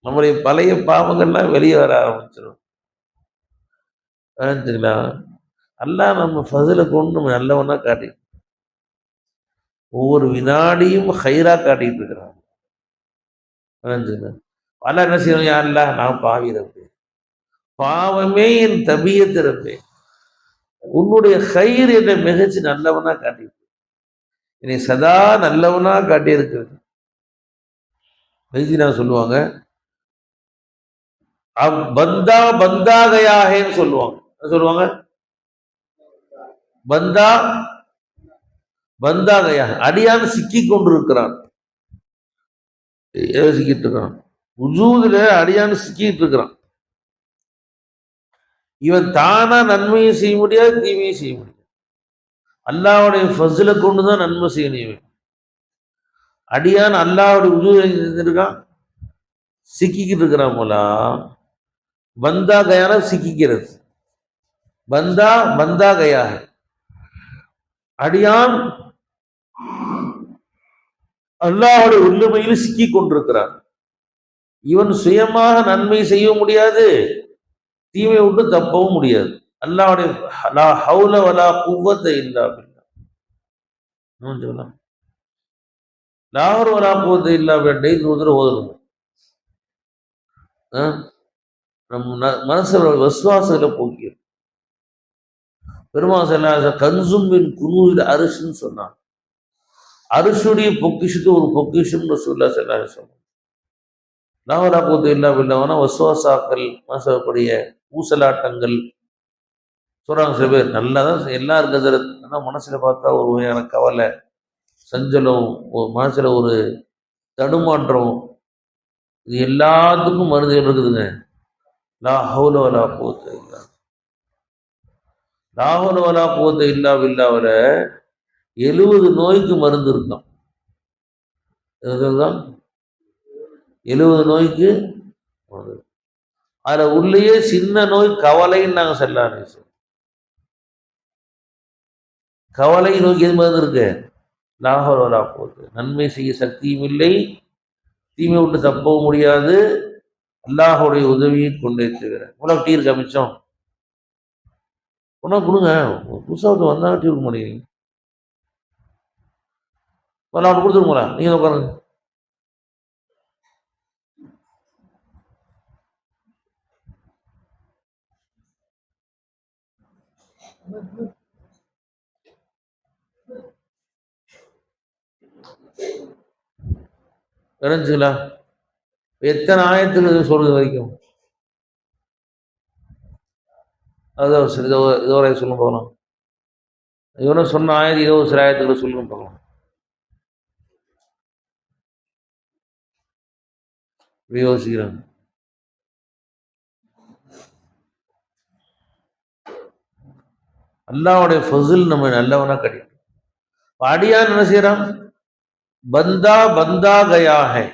நம்முடைய பழைய பாவங்கள்லாம் வெளியே வர ஆரம்பிச்சிடும். தெரியுங்களா? அல்லாஹ் நம்ம ஃபதில கொண்டு நம்ம நல்லவனா காட்டி ஒவ்வொரு வினாடியும் ஹைரா காட்டிட்டு இருக்கிறான். அல்லாஹ் என்ன செய்யணும்? யா அல்லாஹ் நான் பாவி இருப்பேன், பாவமே என் தபியத்து இருப்பேன், உன்னுடைய ஹைர் என்னை மிகச்சு நல்லவனா காட்டி என்னை சதா நல்லவனா காட்டி இருக்கிறது. மெய்தினா சொல்லுவாங்க, பந்தா பந்தாகையாகன்னு சொல்லுவாங்க. சொல்லுவாங்க பந்தா பந்தாகையாக, அடியான் சிக்கி கொண்டிருக்கிறான். சிக்கிட்டு இருக்கிறான், உஜூதுல அடியான் சிக்கிட்டு இருக்கிறான். இவன் தானா நன்மையும் செய்ய முடியாது, தீமையும் செய்ய முடியாது. அல்லாவுடைய ஃபஸ்ல கொண்டுதான் நன்மை செய்யணும். அடியான் அல்லாவுடைய உஜூது இருக்கான், சிக்கிக்கிட்டு இருக்கிறான் போல. பந்தா கயான சிக்கிக்கிறது, பந்தா பந்தா கயாக, அடியான் அல்லாஹ்வுடைய உள்ளமையில் சிக்கி கொண்டிருக்கிறான். இவன் சுயமாக நன்மை செய்ய முடியாது, தீமை விட்டு தப்பவும் முடியாது. அல்லாஹ்வுடைய லா ஹவுல வலா குவத்த இல்லா பில்லாஹ், சொல்லலாம் லாஹர் வலா குவத்த இல்லா பில்லாஹ் நூறு ஓதணும். நம்ம மனசுல விசுவாசங்களை போக்கிடும். பெருமாள் சொன்ன கன்சும்பின் குனூரில் அரிசுன்னு சொன்னான். அரிசுடைய பொக்கிஷத்து ஒரு பொக்கிஷம் ரசூலுல்லாஹி ஸல்லல்லாஹு அலைஹி வஸல்லம். லாஹலா கூத்து இல்லா பில்லாஹ்னா வசுவாசாக்கள், மனசக்கூடிய ஊசலாட்டங்கள் சொல்றாங்க சில பேர். நல்லா தான் எல்லாம் இருக்கிறது, ஆனால் மனசுல பார்த்தா ஒரு வகையான கவலை, சஞ்சலம், மனசுல ஒரு தடுமாற்றம், இது எல்லாத்துக்கும் மருந்து இருக்குதுங்க. லா ஹவுல வலா குவத்த இல்லா, லா ஹவுல வலா குவத்த இல்லா பில்லாஹ்ல 70 நோய்க்கு மருந்து இருக்கும். 70 நோய்க்கு அதுல உள்ளேயே சின்ன நோய் கவலைன்னு நாங்க சொல்லலாம். கவலை நோய்க்கு எது மருந்து இருக்கு? லா ஹவுல வலா குவத்த, நன்மை செய்ய சக்தியும் இல்லை, தீமை விட்டு தப்பவும் முடியாது, அல்லாஹுடைய உதவியை கொண்டே தவிர. உனக்கு டீ இருக்கா மிச்சம்? உனக்கு கொடுங்க, புதுசாக வந்தாங்க டீ கொடுக்க மாட்டேங்கிறீங்க. அவனுக்கு கொடுத்துருங்களா, நீங்க உட்காருங்க. விளைஞ்சுங்களா? எத்தனை ஆயத்துக்கு சொல்றது வரைக்கும்? அதான் சரி, இதோ சொல்ல போகலாம். இவனும் சொன்ன ஆயிரம் 20 சில ஆயத்துக்களை சொல்லுங்க பார்க்கலாம். யோசிக்கிறாங்க. அல்லாஹ்வுடைய ஃபஸில் நம்ம நல்லவனா கிடைக்கும். அடியான் என்ன செய்யறான்? பந்தா பந்தா கயா ஹை,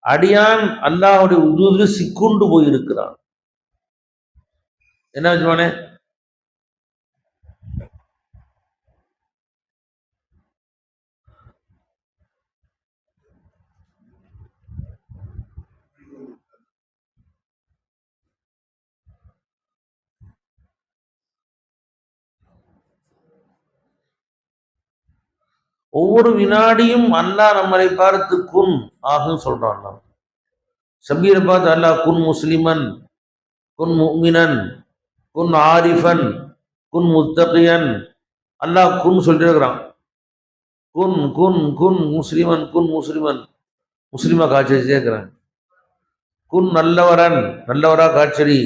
அடியான் அல்லாஹ்வுடைய உதூதில் சிக்குண்டு போயிருக்கிறான். என்ன வச்சுமானே? ஒவ்வொரு வினாடியும் அல்லாஹ் நம்மளை பார்த்து குன் ஆகும் சொல்றான். சபீரை பார்த்து அல்லாஹ் குன் முஸ்லிமன், குன் முஃமினன், குன் ஆரிஃபன், குன் முத்தகியன், அல்லாஹ் குன் சொல்லிட்டு இருக்கிறான். குன் குன் குன் முஸ்லிமன், குன் முஸ்லிமன், முஸ்லிமா காட்சி இருக்கிறான். குன் நல்லவரன், நல்லவரா காட்சலி,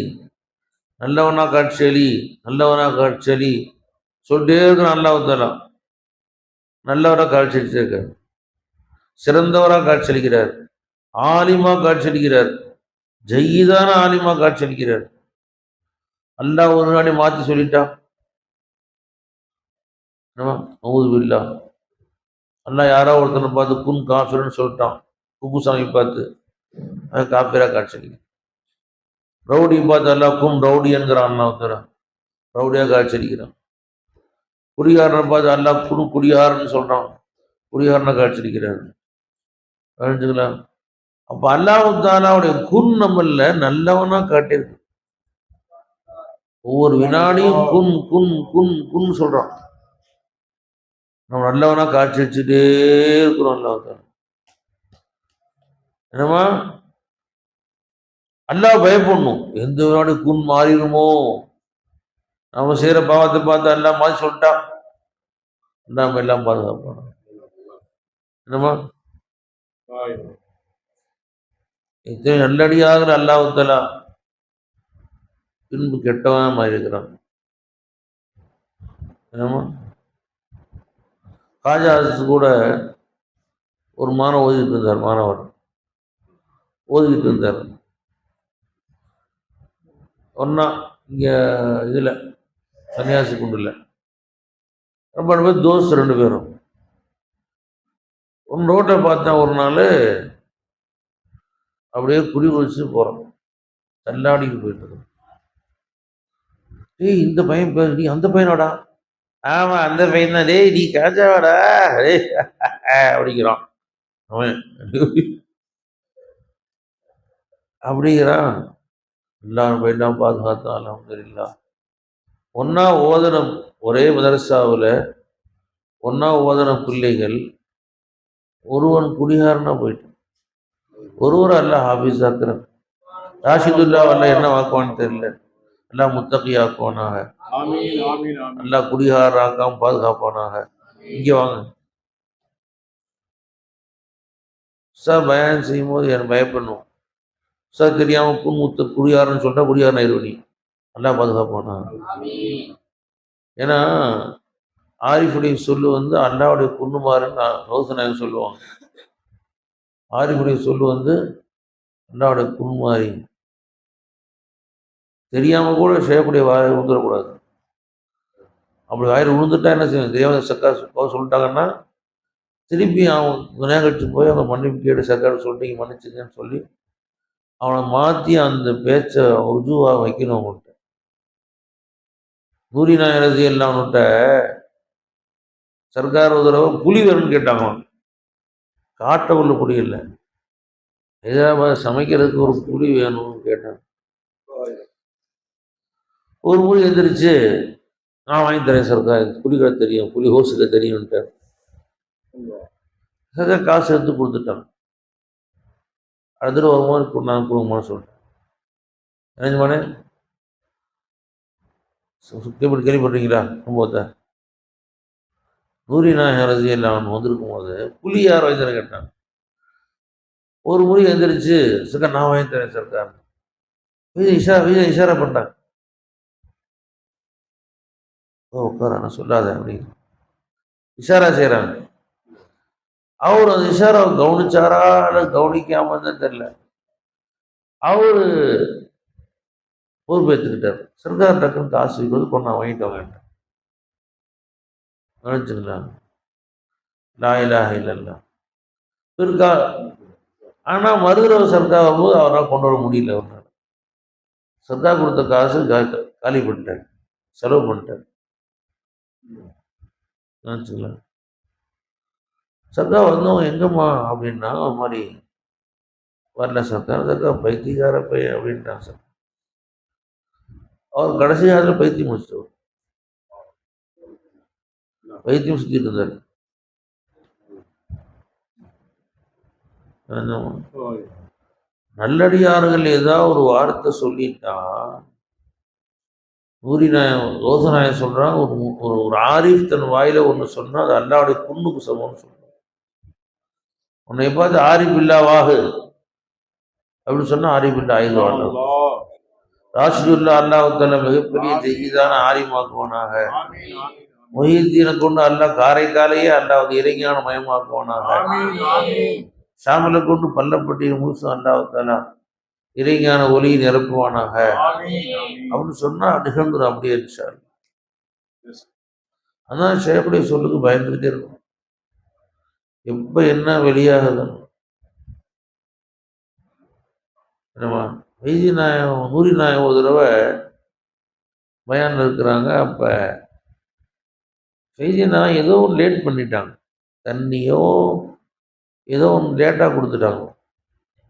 நல்லவனா காட்சலி, நல்லவனா காட்சலி சொல்லிட்டே இருக்கிறான். அல்லாஹ் தஆலா நல்லவரா காட்சியளிச்சிருக்கார், சிறந்தவரா காட்சியளிக்கிறார், ஆலிமா காட்சியளிக்கிறார், ஜெய்யிதான ஆலிமா காட்சியளிக்கிறார். அல்லாஹ் ஒரு நாளை மாற்றி சொல்லிட்டா அவுதுபில்லாஹ். அல்லாஹ் யாரோ ஒருத்தனை பார்த்து குன் காஃபிர்னு சொல்லிட்டான், குப்புசாமி பார்த்து காஃபிரா காட்சியளிக்கிறான். ரவுடி பார்த்து அல்லாஹ் கும் ரவுடி என்கிறான், அல்லாஹ் ரவுடியா காட்சியளிக்கிறான். குடிகாரனை பார்த்து அல்லாஹ் குடிகாரன்னு சொல்றான், குடிகாரனை காட்சிக்கிறாரு. புரிஞ்சுக்கலாம். அப்ப அல்லாஹ் தாலாவுடைய குன் நம்மள நல்லவனா காட்டியிருக்கு. ஒவ்வொரு வினாடியும் குன் குன் குன் குன் சொல்றான். நம்ம நல்லவனா காட்சி வச்சுட்டே இருக்கிறோம். அல்லாஹ் தாலா என்னமா அல்லாஹ் பயப்படணும். எந்த வினாடி குன் மாறிடுமோ, நம்ம செய்யற பாவத்தை பார்த்து அல்லாஹ் மாதிரி சொல்லிட்டா நாம எல்லாம் பாதுகாப்போம். என்னமா இத்தனை நல்லடியாக அல்லாஹ் தாலா பின்பு கெட்டவன் மாதிரி இருக்கிறான். என்னமா காஜா கூட ஒரு மாணவர் ஓதிட்டு இருந்தார். மாணவர் ஓதிக்கிட்டு இருந்தார். ஒன்னா இங்க இதுல சன்னியாசி குண்டுல ரொம்ப பேர் தோஸ்து 2 பேரும். ரோட்டை பார்த்தேன் ஒரு நாள், அப்படியே குடி குடிச்சு போறோம், தள்ளாடிக்கு போயிட்டு இருக்கோம். ஏய் இந்த பையன் பேர் நீ அந்த பையனோடா? ஆமா அந்த பையன் தான். டேய் நீ காஜாவாடா அப்படிங்கிறான் அவன். அப்படிங்கிறான். எல்லாரும் போயிட்டான், பாதுகாத்தான் அல்ஹம்துலில்லாஹ். ஒன்னா ஓதன ஒரே மதரசாவில் ஒன்னா ஓதன பிள்ளைகள் ஒருவன் குடிகாரனா போயிட்டான், ஒருவர் அல்லாஹ் ஹாஃபிஸ் ஆக்குறான். ராஷிதுல்லா அல்ல என்ன வாக்குவான்னு தெரியல, எல்லாம் முத்தகி ஆக்குவானாக, எல்லாம் குடிகார ஆக்காம பாதுகாப்பானாக. இங்கே வாங்க சார், பயன் செய்யும் போது எனக்கு பயப்படணும் சார், தெரியாம புன்முத்த குடியாரன்னு சொல்லிட்டா குடியாரன் ஆயிடுவனி, நல்லா பாதுகாப்பானாக. ஏன்னா ஆரிஃபுடைய சொல்லு வந்து அல்லாவுடைய குன்னுமாறுன்னு கௌசநாயகம் சொல்லுவாங்க. ஆரிஃபுடைய சொல்லு வந்து அல்லாவுடைய குன்மாரி. தெரியாம கூட செய்யக்கூடிய வாயை விழுந்துடக்கூடாது. அப்படி வாயில் விழுந்துட்டா என்ன செய்யணும், தெரியாம சக்கா சொல்லிட்டாங்கன்னா திருப்பி அவன் விநாயகர் கழிச்சு போய் அவங்க மன்னிப்பு கேட்டு சர்க்கார் சொல்லிட்டு மன்னிச்சுங்கன்னு சொல்லி அவனை மாற்றி அந்த பேச்சை ருஜுவாக வைக்கணும். அவங்கள்ட்ட நூரி நாயரசி எல்லாம்னுட்ட சர்க்கார் ஒரு தடவை புலி வேணும்னு கேட்டாங்க. காட்ட உள்ள புலி இல்லை, ஹைதராபாத் சமைக்கிறதுக்கு ஒரு புலி வேணும்னு கேட்டாங்க. ஒரு புலி எந்திரிச்சு நான் வாங்கி தரேன் சர்க்கார், புலிகளை தெரியும், புலி ஹோஸுக்கு தெரியும்ட்டார். சர்க்கார் காசு எடுத்து கொடுத்துட்டாங்க. அடுத்த ஒரு மாதிரி நான் கொடுங்கன்னு சொல்லிட்டேன். என்னமானே கேள்விப்படுறீங்களா? சம்பவத்தை நூரி நாயரசி எல்லாம் வந்திருக்கும் போது புலி யார் வாங்கி தரேன் கேட்டாங்க. ஒரு முறை எந்திரிச்சு சர்க்கார் நான் வாங்கி தரேன் சர்க்கார், இஷாரா பண்ணாங்க. உட்கார நான் சொல்லாத அப்படின்னு இஷாரா செய்யறாங்க. அவர் அந்த இஷாராவை கவனிச்சாரா இல்லை கவனிக்காம தான் தெரியல, அவரு பொறுப்பேற்றுக்கிட்டார். சர்க்கார் டக்குன்னு காசு வைக்கிறது கொண்டா வாங்கிட்டு வாங்கிட்டேன் நினைச்சுங்களா. லா இலாஹ இல்லல்லாஹ் இருக்கா. ஆனா மறுதடவை சர்க்கார் போது அவரால் கொண்டு வர முடியல. அவரால் சர்க்கார் கொடுத்த காசு காலி பண்ணிட்டார், செலவு பண்ணிட்டார் நினைச்சுங்களா. சர்க்கார் வந்தோம் எங்கம்மா அப்படின்னா அது மாதிரி வரல சர்க்கார், சர்க்கார் பைத்தியக்கார பையன் அப்படின்ட்டான் சார். அவர் கடைசி காலத்தில் பைத்தியம் முடிச்சிட்டவர், பைத்தியம் சுத்திட்டு இருந்தார். நல்லடியார்கள் ஏதாவது ஒரு வார்த்தை சொல்லிட்டா நூரி நாயம் ரோசநாயம் சொல்றாங்க, ஒரு ஆரிஃப் தன் வாயில ஒன்று சொன்னா அது அல்லாவுடைய புண்ணுக்கு சமம்னு சொல்றாங்க. உன்னை பார்த்து ஆரிஃப் இல்லாவாகு அப்படின்னு சொன்னா ஆரிஃப் இல்லா ஆயுதவாங்க. ராஷிதுல்லா அல்லாஹ் மிகப்பெரிய ஜெயிதான ஆரிமாக்குவானாக. மொஹித்தீனை கொண்டு அல்லாஹ் காரைக்காலையே அல்லாஹ் இறைஞான மயமாக்குவானாக. ஷாமலை கொண்டு பள்ளப்பட்டியை முழுசு அல்லாஹ் இறைஞான ஒளியை நிரப்புவானாக அப்படின்னு சொன்னா நிகழ்ந்துடும் அப்படியே இருந்துச்சார். அதான் ஷேக்குடைய சொல்லுக்கு பயந்துகிட்டே இருக்கும், எப்ப என்ன வெளியாகுதுன்னு. வைத்தி நாயம் நூரி நாயம் ஒரு தடவை பயான்ல இருக்கிறாங்க. அப்ப ஃபைஜினா ஏதோ ஒன்று லேட் பண்ணிட்டாங்க, தண்ணியோ ஏதோ ஒன்று லேட்டாக கொடுத்துட்டாங்க,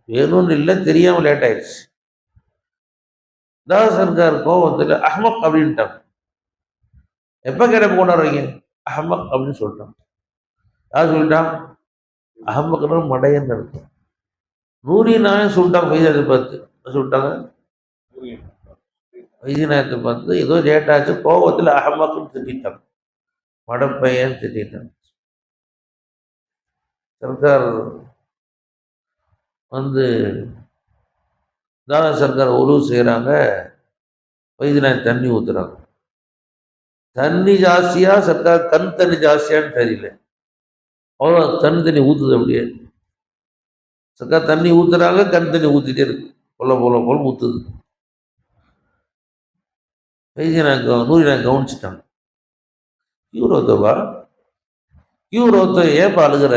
வேணும்னு இல்லை தெரியாமல் லேட் ஆயிடுச்சு. தாஸ் சர்க்கார் கோவத்தில் அஹ்மக் அப்படின்ட்டாங்க. எப்போ கேட்ட கொண்டாடுறீங்க அஹ்மக் அப்படின்னு சொல்லிட்டாங்க. யார் சொல்லிட்டான்? அஹ்மக்னா மடையன்னு இருக்கும். நூரி நாயம் சொல்லிட்டாங்க ஃபைஜாத்தை பார்த்து. சொல்லிட்டாங்க ஃபைஜி நாயத்தை பார்த்து ஏதோ லேட் ஆச்சு, கோவத்தில் அஹ்மக்னு திட்டாங்க, மடப்பையன்னு திட்டாங்க. சர்க்கார் வந்து தாதா சர்க்கார் உருவு செய்கிறாங்க, ஃபைஜி நாயன் தண்ணி ஊற்றுறாங்க. தண்ணி ஜாஸ்தியா சர்க்கார் கண் தண்ணி ஜாஸ்தியான்னு தெரியல, அவ்வளோ தண்ணி ஊற்றுது. அப்படியே சர்க்கார் தண்ணி ஊற்றுறாங்க, கண் தண்ணி ஊற்றிட்டே இருக்கு, போல ஊற்றுது. ஃபைஜி நாயன் நூரி நாயன் கவனிச்சிட்டாங்க. கியூரோத்தவா, கியூரோத்த ஏப்பா அழுகிற,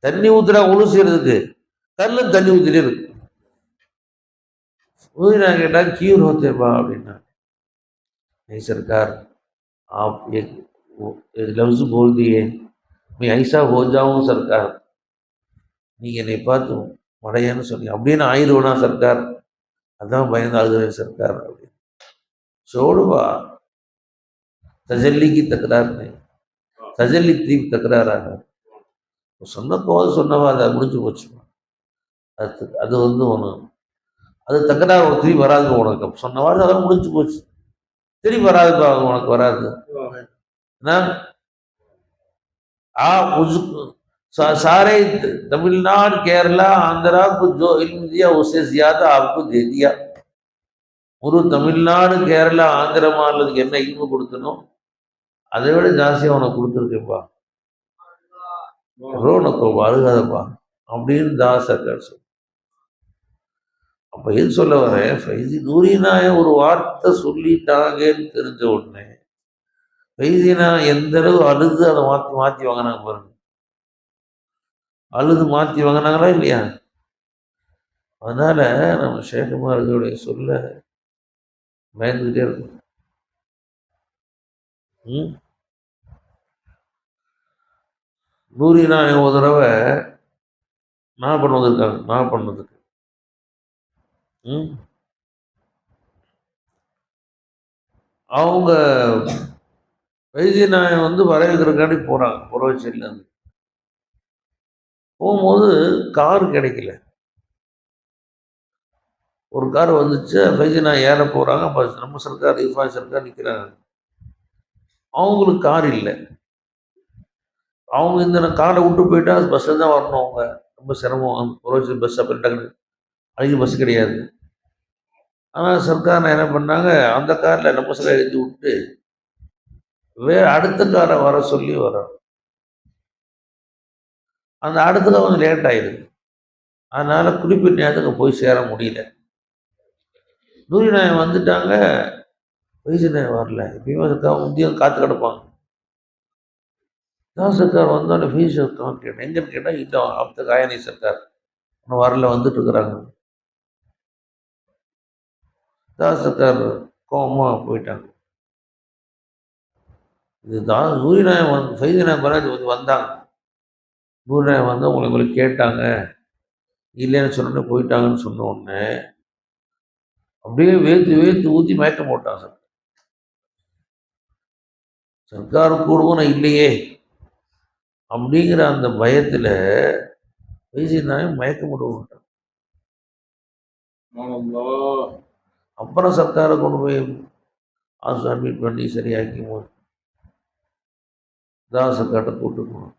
தண்ணி ஊற்றுறா உழு செய்யறதுக்கு, கண்ணில் தண்ணி ஊற்றிட்டே இருக்கு. நூரி நாயன் கேட்டால் கியூ ரோத்தேப்பா அப்படின்னா, नहीं सरकार आप एक लफ्ज़ बोल दिए, मैं ऐसा हो जाऊँ सरकार, நீங்கள் என்னை பார்த்து மடையான்னு சொன்னீங்க, அப்படியே நான் ஆயிடுவேனா சர்க்கார், அதான் பயந்து ஆகுறேன் சர்க்கார் அப்படின்னு. छोड़वा तजल्ली की तकरार नहीं, तजल्ली तीन तकराराக சொன்ன போது சொன்னவா அதை முடிஞ்சு போச்சு. அது வந்து ஒன்று, அது தக்கராறு திரும்பி வராது உனக்கு, சொன்னவாறு அதெல்லாம் முடிஞ்சு போச்சு, திரும்பி வராதுப்பா, உனக்கு வராது. सारे तमिलनाडु केरला आंध्रा को जो इल्म दिया उससे ज्यादा आपको दे दिया. ஒரு தமிழ்நாடு கேரளா ஆந்திர மாநிலத்துக்கு என்ன இல்மு கொடுத்தனோ அதை விட ஜாஸ்தியாக உனக்கு கொடுத்துருக்கேப்பா, உனக்கு அழுகாதப்பா அப்படின்னு தாஸ் சர்க்கார் சொல்ல. அப்போ எது சொல்ல வரேன், ஃபைஜி நூரி நாயன் ஒரு வார்த்தை சொல்லிட்டாங்கன்னு தெரிஞ்ச உடனே ஃபைஜினா எந்த அளவு அழுது அதை மாற்றி வாங்கினாங்க பாருங்க. அழுது மாற்றி வாங்கினாங்களா இல்லையா? அதனால நம்ம ஷேகுமார்களுடைய சொல்ல பயந்துக்கிட்டே இருக்கும். நூரி நாயன் ஒரு தடவை நான் பண்ணதுக்கு அவங்க ஃபைஜி நாயன் வந்து வரவேற்கிறக்காண்டி போகிறாங்க, புறவச்சேரியிலேருந்து போகும்போது கார் கிடைக்கல. ஒரு கார் வந்துச்சு, ஃபைஜி நாயன் ஏற போகிறாங்க, அப்போ நம்ம சர்க்கார் இஃபா சர்க்கார் நிற்கிறாங்க. அவங்களுக்கு கார் இல்லை, அவங்க இந்த காரை விட்டு போயிட்டா பஸ்ஸில் தான் வரணும், அவங்க ரொம்ப சிரமம், புறவச்சேரி பஸ் அப்படின்ட்டாங்க, அன்றைக்கி பஸ் கிடையாது. ஆனால் சர்க்கார் என்ன பண்ணாங்க, அந்த காரில் நம்ம சில எழுதி விட்டு அடுத்த காரை வர சொல்லி வரோம். அந்த அடுத்த கொஞ்சம் லேட் ஆயிடுது, அதனால குறிப்பிட்ட நேரத்துக்கு போய் சேர முடியல. நூரி நாயன் வந்துட்டாங்க, ஃபைஜி நாயன் வரல. எப்பயுமே சர்க்கார் முந்தியும் காத்து கிடப்பாங்க. தான் சர்க்கார் வந்தோடனே ஃபைஜி சர்க்கார் கேட்டேன், எங்கன்னு கேட்டால் இன்னும் அப்போ காயனி சர்க்கார் இன்னும் வரல, வந்துட்டு இருக்கிறாங்க. தான் சர்க்கார் கோபமாக போயிட்டாங்க. இதுதான் நூரி நாயன் ஃபைஜி நாயன் வந்தாங்க. நூரி நாயன் வந்து உங்களை கேட்டாங்க, இல்லைன்னு சொன்னோன்னே போயிட்டாங்கன்னு சொன்ன உடனே அப்படியே வேர்த்து ஊற்றி மயக்கம் போட்டாங்க. சர்க்கார் கூடவும் நான் இல்லையே அப்படிங்கிற அந்த பயத்தில் ஃபைஜி நாயன் மயக்கம் போட்டு விட்டாங்க. அப்புறம் சர்க்காரை கொண்டு போய் அட்மிட் பண்ணி சரியாக்கி போது தான் சர்க்கார்ட்ட கூப்பிட்டு போனோம்.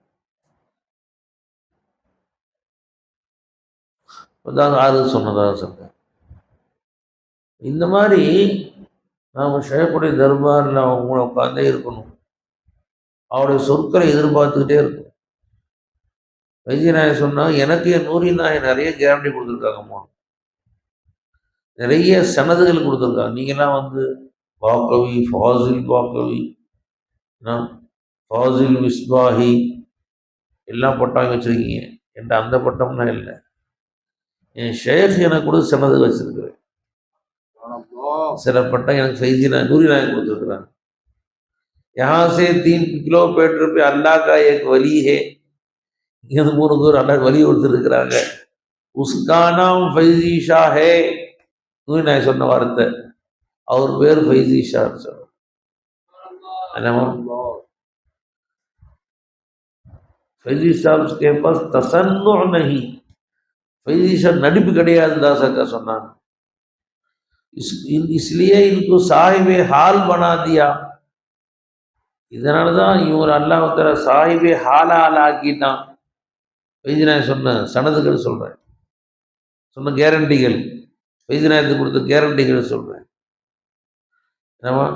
தான் ஆறு சொன்னதா சர்க்கார். இந்த மாதிரி நாம் ஷேக்குடைய தர்பாரில் அவங்கள உட்காந்தே இருக்கணும், அவருடைய சொற்களை எதிர்பார்த்துக்கிட்டே இருக்கணும். ஃபைஜி நாயன் சொன்னால் எனக்கு என் நூரி நாயன் நிறைய கேரண்டி கொடுத்துருக்காங்கம்மா, நிறைய சனதுகள் கொடுத்துருக்காங்க. நீங்கள்லாம் வந்து பாக்கவி, ஃபாசில் பாக்கவி, ஃபாசில் மிஸ்பாஹி எல்லாம் பட்டம் வச்சுருக்கீங்க, என்கிட்ட அந்த பட்டம்னா இல்லை. என் ஷேக் எனக்கு கூட சனது வச்சுருக்கிறேன், சில பட்டம் எனக்கு ஃபைஜி நாயன் நூரி நாயன் கொடுத்துருக்குறாங்க. यहाँ से 3 किलोमीटर पे अल्लाह का एक वली है, இங்கிருந்து 3 அல்லா வலி ஒருத்தர் இருக்கிறாங்க, உஸ்கா நாம் ஃபைசி ஷா ஹே. நான் சொன்ன வார்த்தை, அவர் பேர் ஃபைசி ஷா. ஃபைசி சாப் के पास तसन्नु नहीं, फैजी साहब நடிப்பு கிடையாது தாசக்கா சொன்னாங்க. इसलिए इनको साहिबे हाल बना दिया. இதனால தான் இவர் அல்லாஹ் தஆலா சாஹிபே ஹாலால் ஆக்கிட்டான். ஃபைசி நாயகம் சொன்ன சனதுகள் சொல்றேன், சொன்ன கேரண்டிகள், ஃபைசி நாயகத்துக்கு கொடுத்த கேரண்டிகள் சொல்றேன். என்னவா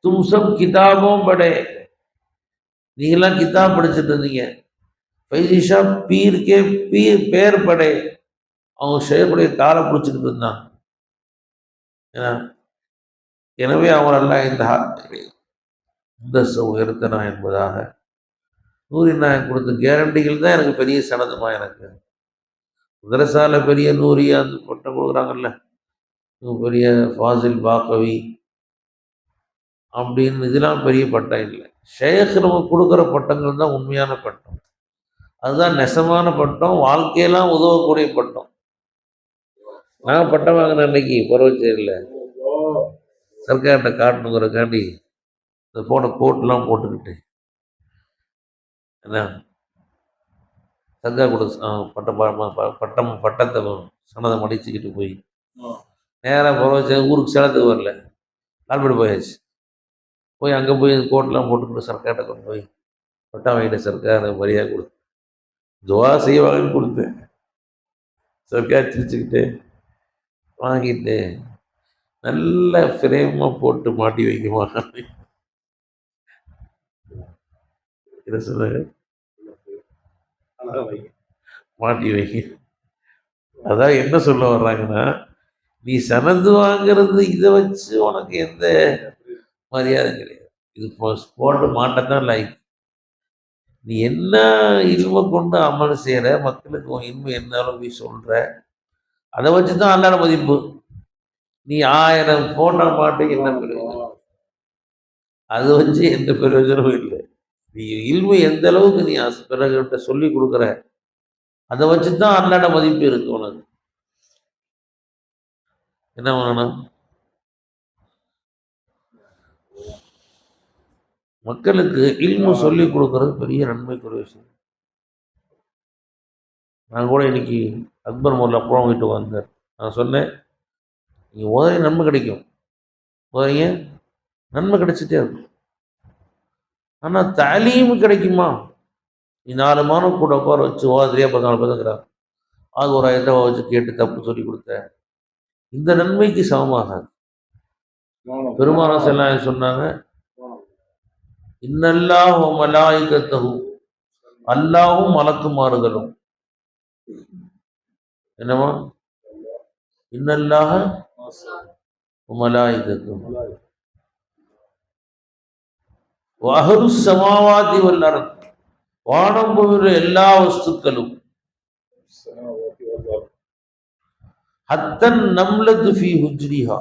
தும் சப் கிதாபும் படே, நீங்களாம் கிதாப் படிச்சுட்டு இருந்தீங்க. ஃபைசி ஷாப் பீர் கே பீர் பேர் படே, அவங்க ஷேக்குடைய காலை பிடிச்சிக்கிட்டு இருந்தான். எனவே அவர் அல்லாஹ் இந்த உயர்த்தனா என்பதாக நூரி நாயகம் கொடுத்த கேரண்டிகள் தான் எனக்கு பெரிய சனதமா. எனக்கு மதரசால பெரிய நூரியா அந்த பட்டம் கொடுக்குறாங்கல்ல, பெரிய ஃபாசில் பாக்கவி அப்படின்னு, இதெல்லாம் பெரிய பட்டம் இல்லை. ஷேக் நம்ம கொடுக்குற பட்டங்கள் தான் உண்மையான பட்டம், அதுதான் நெசமான பட்டம், வாழ்க்கையெல்லாம் உதவக்கூடிய பட்டம். நான் பட்டம் வாங்கினேன் அன்னைக்கு பருவச்சேரியில், சர்க்கார்கிட்ட காட்டணுங்கிறக்காண்டி இந்த போன கோட்லாம் போட்டுக்கிட்டு என்ன சர்க்கார் கூட பட்டத்தை சனதை மடிச்சுக்கிட்டு போய் நேராக பருவச்சேரி ஊருக்கு சேலத்துக்கு வரல, கால்படி போயாச்சு. போய் அங்கே போய் கோட்லாம் போட்டுக்கிட்டு சர்க்கார்கிட்ட கொண்டு போய் பட்டம் வாங்கிட்ட சர்க்கார் மரியாதை கொடுத்து துவா செய்வாங்கன்னு கொடுத்தேன். சர்க்கார் சிரிச்சுக்கிட்டு வாங்கிட்டு நல்ல ஃப்ரேமாக போட்டு மாட்டி வைக்குமா என்ன சொன்னாங்க, மாட்டி வைக்க. அதான் என்ன சொல்ல வர்றாங்கன்னா, நீ சனந்து வாங்கிறது இதை வச்சு உனக்கு எந்த மரியாதை கிடையாது, இது போட்டு மாட்டத்தான் லைக். நீ என்ன இல்மை கொண்டு அமல் செய்கிற, மக்களுக்கு இன்மை என்ன அளவு சொல்கிற, அதை வச்சு தான் அல்லாத மதிப்பு. நீ 1000 போட்டோ மாட்டு என்ன பிரயோஜனம், அதை வச்சு எந்த பிரயோஜனமும் இல்லை. நீ இல்மை எந்த அளவுக்கு நீ பிறகுகிட்ட சொல்லி கொடுக்குற, அதை வச்சு தான் அல்லாட மதிப்பு இருக்கு உனக்கு. என்ன வேணும், மக்களுக்கு இல்மு சொல்லி கொடுக்கறது பெரிய நன்மைக்குரிய விஷயம். நான் கூட இன்னைக்கு அக்பர் மோர்ல புறம் வீட்டுக்கு வந்தேன். நான் சொன்னேன், நீங்கள் உதவி நன்மை கிடைக்கும், உதவிங்க நன்மை கிடைச்சிட்டே இருக்கும். ஆனால் தாலீமு கிடைக்குமா? நீ 4 மாதம் கூட உட்கார வச்சு ஓதிரியா 14 பதங்கிறான், அது ஒரு 1000 ரூபா வச்சு கேட்டு தப்பு சொல்லி கொடுத்த, இந்த நன்மைக்கு சமமாகாது. பெருமானார் ஸல்லல்லாஹு அலைஹி சொன்னாங்க, இன்னல்லாஹு வ மலாயிகத்தஹு, அல்லாஹ்வும் மலக்குமார்களும், என்னமா இன்னல்லாஹ வ மலாயிகத்தஹு வ அஹ்லுஸ் ஸமாவாதி வல் அர்த், வானம் பூமியில் எல்லா வஸ்துக்களும், ஹத்தன் நம்லத்து ஃபீ ஹுஜ்ரிஹா,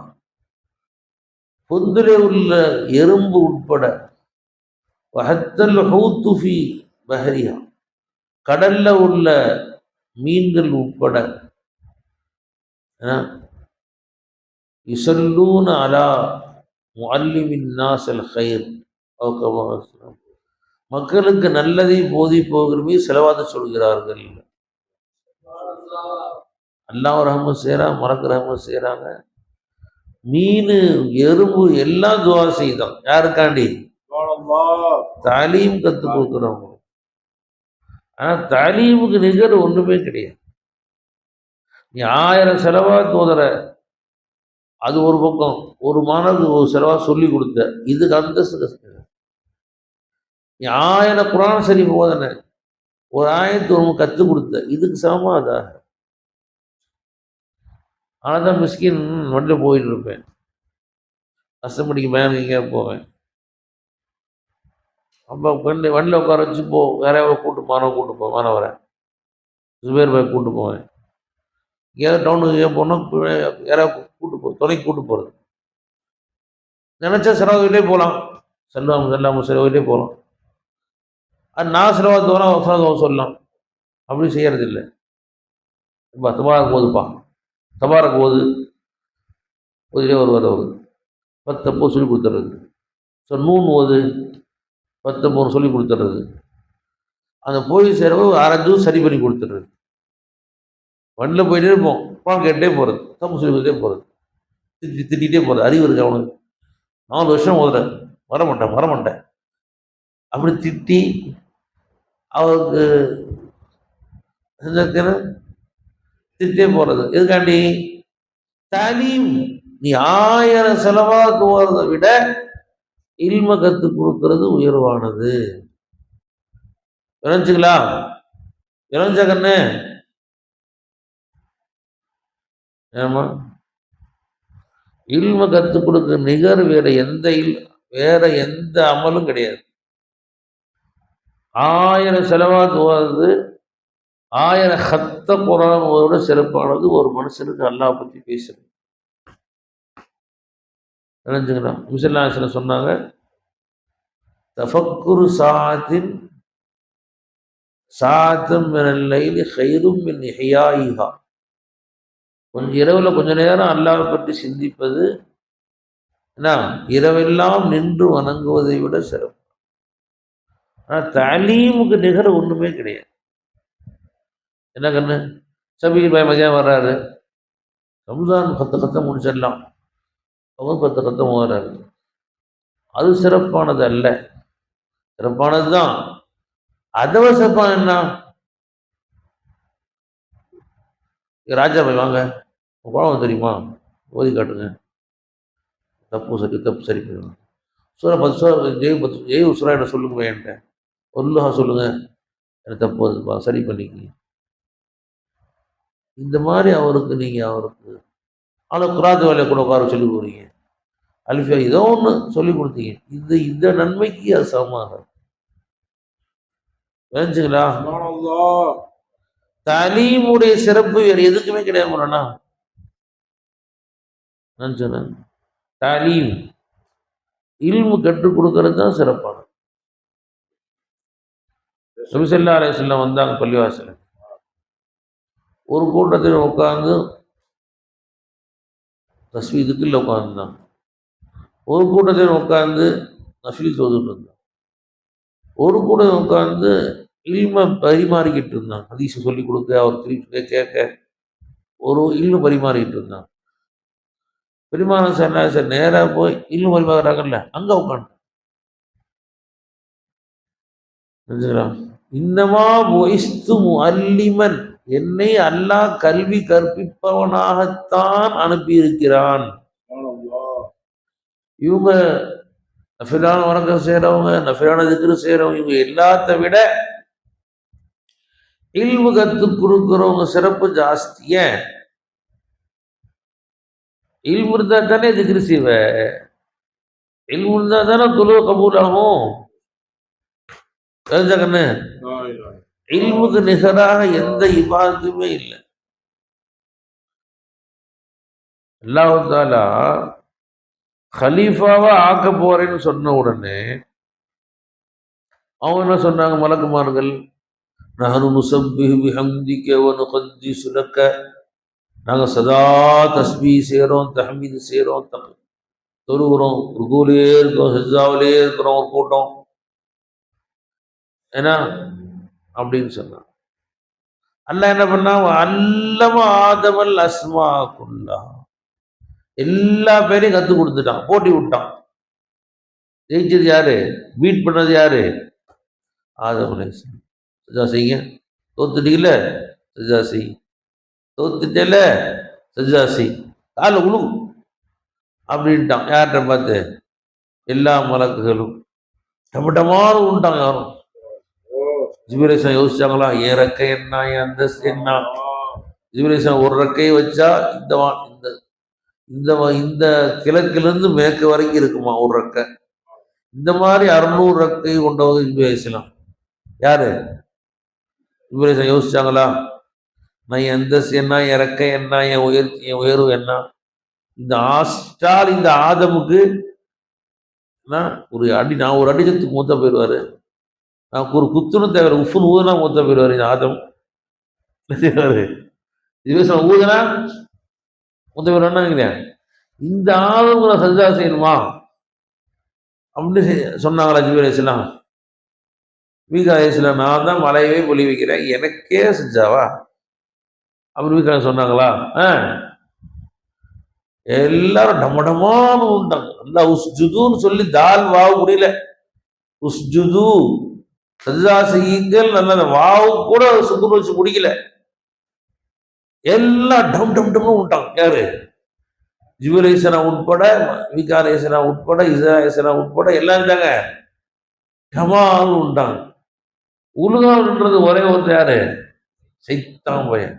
பொந்திலே உள்ள எறும்பு உட்பட, வஹத்தல் ஹூத்து ஃபீ பஹரிஹா, கடல்ல உள்ள மீன்கள் உட்பட, யுஸல்லூன அலா முஅல்லிமின் நாஸல் கைர், மக்களுக்கு நல்லதை போதிப்போகிறமே செலவாத சொல்கிறார்கள். அல்லாஹ் ரஹ்மத் செய்கிறான், மலக்கு ரஹ்மத் செய்கிறாங்க. மீன் எறும்பு எல்லாம் துவா செய்தான். யாருக்காண்டி? தாலீம் கற்றுக் கொடுக்குறவங்க. ஆனால் தாலீமுக்கு நிகர் ஒன்றுமே கிடையாது. நீ 1000 செலவா தோதற, அது ஒரு பக்கம், ஒரு மாணவருக்கு ஒரு செலவா சொல்லி கொடுத்த, இதுக்கு அந்தஸ்து. நீ 1000 குர்ஆன் ஷரீஃப் ஓதன, ஒரு ஆயத்து ஒரு கற்றுக் கொடுத்த, இதுக்கு சமமா அதா? ஆனால் தான் மிஸ்கின் வண்டியில் போயிட்டு இருப்பேன், அசம்படிக்கு மேலே எங்கேயா போவேன். அப்போ வண்டியில் உட்கார வச்சு போ, யாரையாவது கூப்பிட்டு போவேன், மாணவரை சுபேர் பாய் கூப்பிட்டு போவேன். எங்கேயாவது டவுனுக்கு போனால் யாராவது துணைக்கு கூப்பிட்டு போகிறது, நினச்சா செலவுகிட்டே போகலாம், செல்லாமல் செலவிலே போகலாம். அது நான் செலவாத்து வரோம் சொல்லலாம். அப்படி செய்யறது இல்லை. இப்போ தபாரக் ஓதுப்பா, தபாரக் ஓதிலே வருவார் அவர் 10 சொல்லி கொடுத்துறது. ஸோ நூன் ஓது 10 சொல்லி கொடுத்துறது. அந்த போய் சேரவு அரைஞ்சு சரி பண்ணி கொடுத்துறது. வண்டியில் போயிட்டே இருப்போம், கேட்டே போகிறது, தப்பு சொல்லி கொடுத்தே போகிறது, திட்டிகிட்டே போகிறது. அறிவு இருக்கு அவனுக்கு. 4 வருஷம் ஓதுறேன், வரமாட்டேன் அப்படி திட்டி அவருக்கு திட்டே போகிறது. எதுக்காண்டி? தாலீம். நீ 1000 செலவாக்கு போறதை விட இல்ம கத்து கொடுக்கறது உயர்வானது. விளைஞ்சுங்களா? விளைஞ்ச கண்ணு ஏமா இல்ம கத்து கொடுக்க நிகர் வேற எந்த அமலும் கிடையாது. 1000 செலவாக்கு போறது, 1000 ஹத்த குரான் ஓதோட சிறப்பானது ஒரு மனுஷனுக்கு அல்லாஹ் பத்தி பேசுறது. நினைஞ்சுங்களா? முசல்லாசில சொன்னாங்க, தஃபக்குரு சாத்தம் மினல் லைலி கைரும் மின் இஹ்யாயிஹா. கொஞ்சம் இரவுல கொஞ்ச நேரம் அல்லாஹ்வை பற்றி சிந்திப்பது என்ன, இரவெல்லாம் நின்று வணங்குவதை விட சிறப்பு. ஆனால் தாலீமுக்கு நிகர ஒண்ணுமே கிடையாது. என்ன கண்ணு? சபீர் பாய் மதியம் வர்றாரு, ரம்ஜான் 10 முடிச்சிடலாம், அவங்க 10 வர்றாரு. அது சிறப்பானது அல்ல. சிறப்பானது தான். அதை சிறப்பான என்ன? ராஜா பாய் வாங்க, குழம்பு தெரியுமா, ஓதி காட்டுங்க, தப்பு சரி பண்ணுங்க. சூரா 10 ஜெய் உசுரா என்ன சொல்லுங்க, என்கிட்ட ஒல்லுஹா சொல்லுங்க, எனக்கு தப்பு வருதுப்பா, சரி பண்ணிக்க. இந்த மாதிரி அவருக்கு ஆனால் குராத் வேலையை கூட உட்கார சொல்லி கொடுக்குறீங்க, அல்ஃபியா ஏதோ ஒன்று சொல்லி கொடுத்தீங்க. இந்த நன்மைக்கு அது சமமாக நினைச்சுங்களா? தலீமுடைய சிறப்பு வேறு எதுக்குமே கிடையாது. நினைச்சேன் தாலீம் இல்மு கற்றுக் கொடுக்கறது தான் சிறப்பானது. நபி ஸல்லல்லாஹு அலைஹி வஸல்லம் வந்தாங்க பள்ளிவாசல். ஒரு கூட்டத்தில் உட்கார்ந்து தஸ்பீஹ் திக்ரில் உட்கார்ந்துருந்தாங்க. ஒரு கூட்டத்தில் உட்கார்ந்து நஃபில் தொழுதுட்டு இருந்தாங்க. ஒரு கூட்டம் உட்கார்ந்து இல்ம பரிமாறிக்கிட்டு இருந்தாங்க. ஹதீஸ் சொல்லிக் கொடுக்க, அவர் திருப்பி கேட்க, ஒரு இல்மு பரிமாறிக்கிட்டு இருந்தாங்க. பெருமானம் சார் நேராக போய் இல்மு பரிமாறுறாங்கல்ல, அங்க உட்காந்து இன்னமா பொய்ஸ்து முஅல்லிமன், என்னை அல்லாஹ் கல்வி கற்பிப்பவனாகத்தான் அனுப்பியிருக்கிறான். இவங்க நஃபிலான வணக்கம் செய்யறவங்க, நஃபிலான திக்ரு செய்யறவங்க, இவங்க எல்லாத்த விட இல்மு கத்து கொடுக்கிறவங்க சிறப்பு ஜாஸ்தி. ஏன்? இல்மு இருந்தா தானே திக்ரு செய்வ, இல்மு இருந்தா தானே தொழுவ கபூல் ஆகும். கண்ணு, இல்முக்கு நிகராக எந்த இபாதத்துமே இல்லை. அல்லாஹ் தஆலா ஹலீஃபாவா ஆக்க போறேன்னு சொன்ன உடனே அவங்க என்ன சொன்னாங்க? மலக்குமார்கள், நஹ்னு நுஸப்பிஹு பிஹம்திக வ நுகத்திஸு லக, நாங்க சதா தஸ்பீஹ் செய்கிறோம், தஹ்மீது செய்கிறோம், தொழுகிறோம், ருகூலே இருக்கோம், சஜ்தாவிலே இருக்கிறோம் ஒரு கூட்டம், ஏன்னா அப்படின்னு சொன்னாங்க. அல்லாஹ் என்ன பண்ணா? அல்லம ஆதமல் அஸ்மா குல்லா, எல்லா பேரையும் கத்து கொடுத்துட்டான், போட்டி விட்டான். ஜெயிச்சது யாரு? பீட் பண்ணது யாரு? ஆதம் அலைஹிஸ்ஸலாம். சஜ்தா செய்யுங்க, தோத்துட்டீங்கல்ல சஜ்தா செய், தோத்துட்டேல சஜ்தா செய், கால உழு அப்படின்ட்டான். யார்கிட்ட பார்த்து? எல்லா மலக்குகளும் டமட்டமாறு உண்டாங்க. யாரும் ஜிப்ரீல் யோசிச்சாங்களா? என் ரெக்கை என்ன, என் அந்தஸ்து என்ன? ஜிப்ரீல் ஒரு ரெக்கையை வச்சா இந்த இந்த கிழக்கிலிருந்து மேற்கு வரைக்கும் இருக்குமா ஒரு ரெக்கை. இந்த மாதிரி 600 ரெக்கை கொண்டவங்க ஜிப்ரீல். யாரு? ஜிப்ரீல் யோசிச்சாங்களா? நான் என் அந்தஸ்து என்ன, என் ரெக்கை என்ன, என் உயர்வு என்ன? இந்த ஆதமுக்கு நான் ஒரு அடிச்சத்துக்கு மூத்த போயிடுவாரு. நான் ஒரு குத்துன்னு தேவை உஃப்னு ஊதுனா மூத்த போயிடுவாரு இந்த ஆதம். என்ன செய்வாரு? இதுவே ஊதுனா மூத்த போயிடுவான்னு இந்த ஆதம் சஜ்ஜா செய்யணுமா அப்படின்னு சொன்னாங்களா ஜிப்ரீல் அலைஹிஸ்ஸலாம்? மீகா அலைஹிஸ்ஸலாம் நான் தான் மலையவே பொழி வைக்கிறேன், எனக்கே செஞ்சாவா அப்படின்னு மீகா சொன்னாங்களா? எல்லாரும் டமடமான்னு உண்டாங்க. நல்லா உஸ்ஜுதுன்னு சொல்லி தால் வாவு முடியல. உஸ்ஜுது சஜ்ஜா செய்யுங்கள், நல்ல வாவு கூட சுக்குன் வச்சு முடிக்கல. எல்லாம் டம் டம் டம்னு விட்டாங்க. யாரு? ஜிப்ரீல் அலைஹிஸ்ஸலாம் உட்பட, மீகா அலைஹிஸ்ஸலாம் உட்பட, இஸ்ரா அலைஹிஸ்ஸலாம் உட்பட எல்லாம் இருந்தாங்க. டமால்னு விட்டாங்க. உலகம்ன்றது ஒரே ஒருத்தர் யாரு? சைத்தான் பையன்.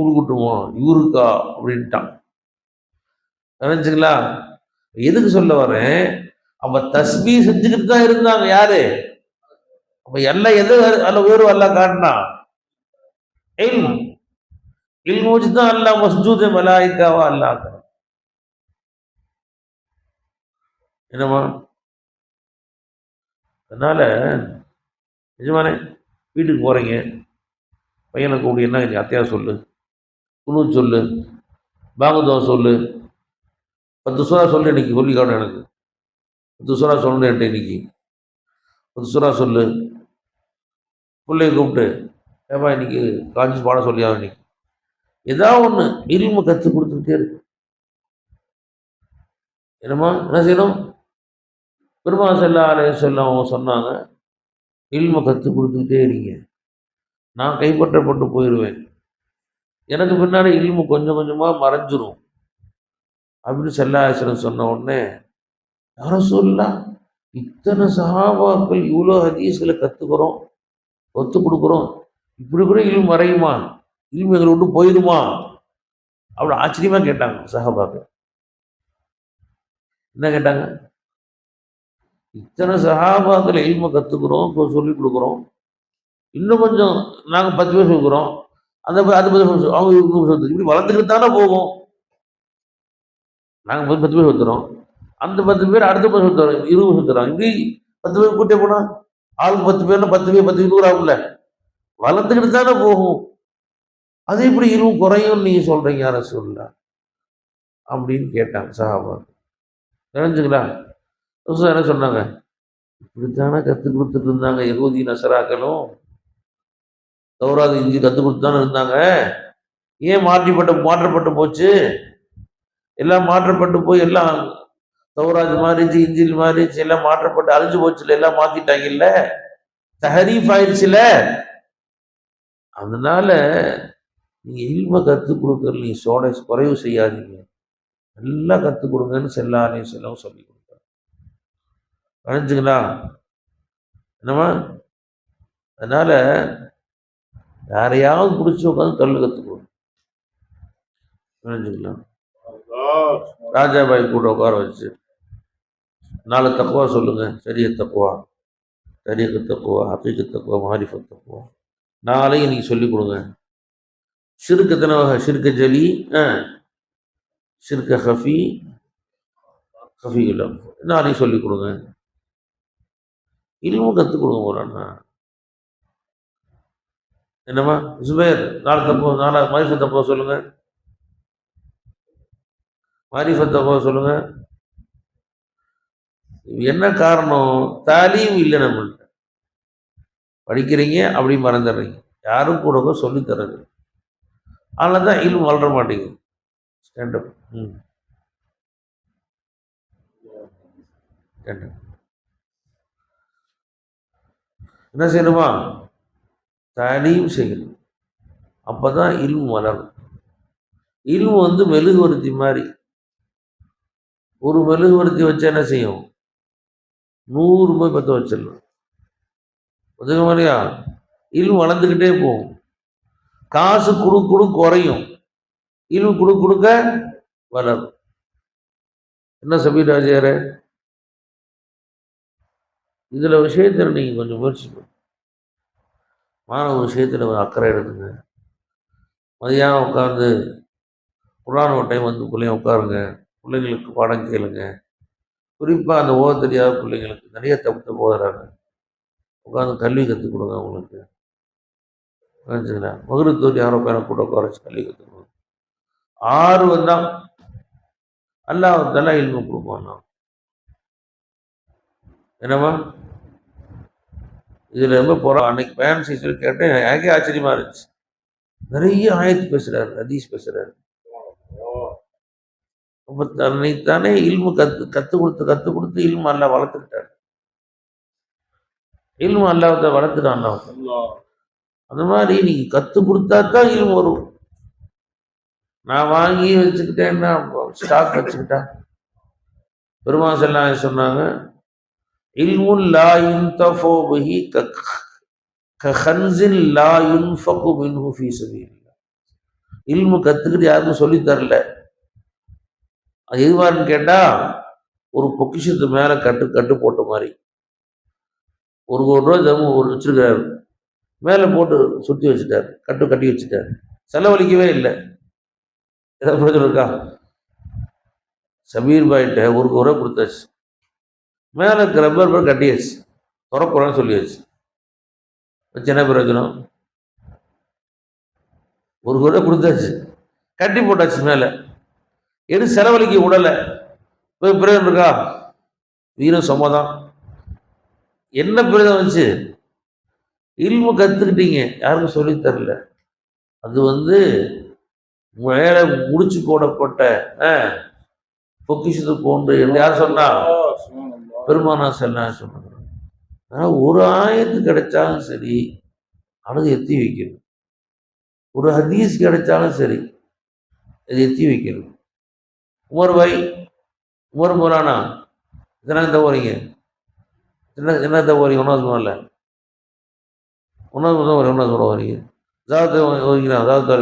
உருகட்டுமா இவருக்கா அப்படின்ட்டான். நினைச்சுங்களா? எதுக்கு சொல்ல வரேன்? அப்ப தஸ்பீ செஞ்சுக்கிட்டு தான் இருந்தாங்க. யாரு? அப்ப எல்லாம் எது அல்ல வேறு அல்ல காட்டினா இல்மு வச்சுதான் அல்ல மஸ்ஜூத் மலாய்க்காவா அல்லாஹ். என்னமா? அதனால நிஜமானே வீட்டுக்கு போறீங்க, பையனை கூப்பிட்டு என்ன அத்தையா சொல்லு, குழு சொல்லு, பாகதம் சொல்லு, 10 சூறா சொல்லு, இன்னைக்கு சொல்லிக்காணும் எனக்கு 10 சூறா சொல்லணும் என்கிட்ட இன்னைக்கு 10 சூறா சொல்லு. பிள்ளைய கூப்பிட்டு ஏப்பா இன்னைக்கு காஞ்சி பாடம் சொல்லியா, இன்னைக்கு ஏதாவது ஒன்று இல்மு கற்றுக் கொடுத்துக்கிட்டே இருக்கு. என்னம்மா என்ன செய்யணும்? பெருமாள் ஸல்லல்லாஹு அலைஹி வஸல்லம் அவங்க சொன்னாங்க, இல்மு கற்றுக் கொடுத்துக்கிட்டே இருங்க, நான் கைப்பற்றப்பட்டு போயிடுவேன், எனக்கு பின்னாடி இல்மு கொஞ்சம் கொஞ்சமாக மறைஞ்சிரும் அப்படின்னு ஸல்லல்லாஹு அலைஹி வஸல்லம் சொன்ன உடனே, யா ரசூலல்லாஹ் இத்தனை சஹாபாக்கள் இவ்வளோ ஹதீஸ்களை கற்றுக்குறோம், ஒத்து கொடுக்குறோம், இப்படி கூட இல்மு மறையுமா, இல்மு எங்களை விட்டு போயிடுமா அவ்வளோ ஆச்சரியமாக கேட்டாங்க சஹாபாக்கள். என்ன கேட்டாங்க? இத்தனை சஹாபாக்கள் இல்மு கற்றுக்குறோம், சொல்லிக் கொடுக்குறோம், இன்னும் கொஞ்சம் நாங்கள் 10 பேர் சொல்கிறோம், அந்த அது 10 பேர் அவங்க இப்படி வளர்ந்துக்கிட்டு தானே போகும். நாங்கள் 10 பேர் சுற்றுறோம், அந்த 10 பேர் அடுத்த 10 சுற்றுறோம், 20 சுற்றுறோம், இப்படி 10 பேர் கூட்டே போனால் ஆளுக்கு 10 பேர்னா 10 பேர் 10 100 ஆகும்ல, வளர்ந்துக்கிட்டு தானே போகும். அது எப்படி இருவும் குறையும் நீங்க சொல்றீங்க யார சொல்லலாம் அப்படின்னு கேட்டாங்க சஹாபா. தெரிஞ்சுங்களா? என்ன சொன்னாங்க? இப்படித்தானே கற்றுக் கொடுத்துட்டு இருந்தாங்க யகூதி நசராக்களும், தௌராத் இஞ்சி கற்றுக் கொடுத்து தானே இருந்தாங்க, ஏன் மாற்றப்பட்டு போச்சு? எல்லாம் மாற்றப்பட்டு போய் எல்லாம் தௌராத் மாறிச்சு, இஞ்சில் மாறிச்சு, எல்லாம் மாற்றப்பட்டு அழிஞ்சு போச்சுல, எல்லாம் மாத்திட்டாங்கல்ல, தஹரீஃப் ஆயிடுச்சுல. அதனால நீங்க இல்ம கற்றுக் கொடுக்கறது நீங்க குறைவு செய்யாதீங்க, நல்லா கற்றுக் கொடுங்கன்னு ஸல்லல்லாஹு அலைஹி வஸல்லம் சொல்லி கொடுத்தாங்க. நினைச்சுங்களா? என்னமா? அதனால யாரையாவது பிடிச்சி உட்காந்து கல்லு கற்றுக்கணும். நினைச்சுக்கலாம். ராஜாபாய் கூட உட்கார வச்சு 4 தக்குவா சொல்லுங்க, சரிய தக்குவா, தரீக்கு தக்குவா, ஹகீக்கு தக்குவா, மாரிஃபத் தக்குவா, 4 நீங்க சொல்லிக் கொடுங்க. ஷிர்க் எத்தனை வகை? ஷிர்க் ஜலி, ஷிர்க் ஹஃபி, ஹஃபியுல் அக்பர், 4 சொல்லிக் கொடுங்க. இல்மு கற்றுக் கொடுங்க ஒரு அண்ணா. என்னம்மா ஜுபேர் 4 தக்குவா, 4 மாரிஃபத் தக்குவா சொல்லுங்க, மாரிஃபத் தக்குவா சொல்லுங்க. என்ன காரணம்? தாலீம் இல்லை, நம்மள்கிட்ட படிக்கிறீங்க அப்படி மறந்துடுறீங்க, யாரும் கூட சொல்லி தர்றது. அதனால தான் இல்மு வளர மாட்டேங்குது. ஸ்டாண்டப் என்ன செய்யணுமா? தாலீம் செய்யணும், அப்பதான் இல்மு வளரும். இல்மு மெழுகுவர்த்தி மாதிரி, ஒரு மெழுகுவர்த்தி வச்சு என்ன செய்யும்? 100 போய் 10 வச்சிடலாம். ஒதுங்க மாதிரியா? இல்மு வளர்ந்துக்கிட்டே போகும். காசு குடு குறையும், இல்மு கொடுக்க வளரும். என்ன சபீர் ராஜியாரே, இதுல விஷயத்துல நீங்க கொஞ்சம் முயற்சி பண்ணுங்க. மாணவ விஷயத்துல ஒரு அக்கறை எடுத்துங்க. மதியானம் உட்காந்து குர்ஆன் ஒரு டைம் வந்து உட்காருங்க, பிள்ளைங்களுக்கு பாடம் கேளுங்க. குறிப்பாக அந்த ஓத தெரியாத பிள்ளைங்களுக்கு நிறைய தப்பு போகிறாங்க. உட்காந்து கல்வி கற்றுக் கொடுங்க அவங்களுக்கு. புரிஞ்சுங்களா? மகுரத்தூர் யாரோ பேரை கூட உட்கார வச்சு கல்வி கற்றுக் கொடுங்க. ஆர்வம் தான் அல்லாஹ் இல்மு கொடுப்பான். என்னம்மா இதில் ரொம்ப அன்னைக்கு பயன் செய்ய கேட்டேன், எனக்கே ஆச்சரியமா இருந்துச்சு. நிறைய ஆயத்து பேசுறாரு, ஹதீஸ் பேசுறாரு. அப்ப தன்னைத்தானே இல்மு கற்றுக் கொடுத்து இல்மு அல்லாஹ் வளர்த்துக்கிட்டாரு. இல்மு அல்லாஹ் வளர்த்துட்டான். அந்த மாதிரி நீங்க கற்றுக் கொடுத்தா தான் இல்மு வரும். நான் வாங்கி வச்சுக்கிட்டேன்னா ஸ்டாக் வச்சுக்கிட்டா பெருமாள் செல்லாம் சொன்னாங்க, இல்முன் லா யுன்தஃபு பிஹி கஹன்ஸின் லா யுன்ஃபகு மின்ஹு ஃபீ சபீலில்லாஹ். இல்மு கற்றுக்கிட்டு யாருக்கும் சொல்லித்தரல. அது எதுவான்னு கேட்டால் ஒரு பொக்கிஷத்து மேலே கட்டு போட்ட மாதிரி. ஒரு ரூபா தர்மம் ஒரு வச்சிருக்காரு, மேலே போட்டு சுற்றி வச்சுட்டார், கட்டி வச்சுட்டார், செலவழிக்கவே இல்லை. ஏதாவது பிரச்சனை இருக்கா? சபீர் பாய்கிட்ட ஒரு ரூபா கொடுத்தாச்சு, மேலே ரப்பர் பேர் கட்டியாச்சு, துறக்குறான்னு சொல்லியாச்சு. வச்சு என்ன பிரயோஜனம்? ஒரு ரூபா கொடுத்தாச்சு, கட்டி போட்டாச்சு, மேலே எது செலவழிக்க விடலை. பிரயோஜனம் இருக்கா? வீரம் சும்மாதான். என்ன பிரயோஜனம் வந்துச்சு? இல்மு கற்றுக்கிட்டீங்க, யாருக்கும் சொல்லித்தரல. அது மேலே முடிச்சு போடப்பட்ட பொக்கிஷத்து போன்று யார் சொன்னா? பெருமானா செல்லாம் சொன்னாங்க. ஆனால் ஒரு ஆயத்து கிடைச்சாலும் சரி அது எத்தி வைக்கணும். ஒரு ஹதீஸ் கிடைச்சாலும் சரி அது எத்தி வைக்கணும். உமர் மௌலானா இதெல்லாம் தவறீங்க, என்ன தவறீங்க? ஒன்றாவது வரீங்க, அதாவது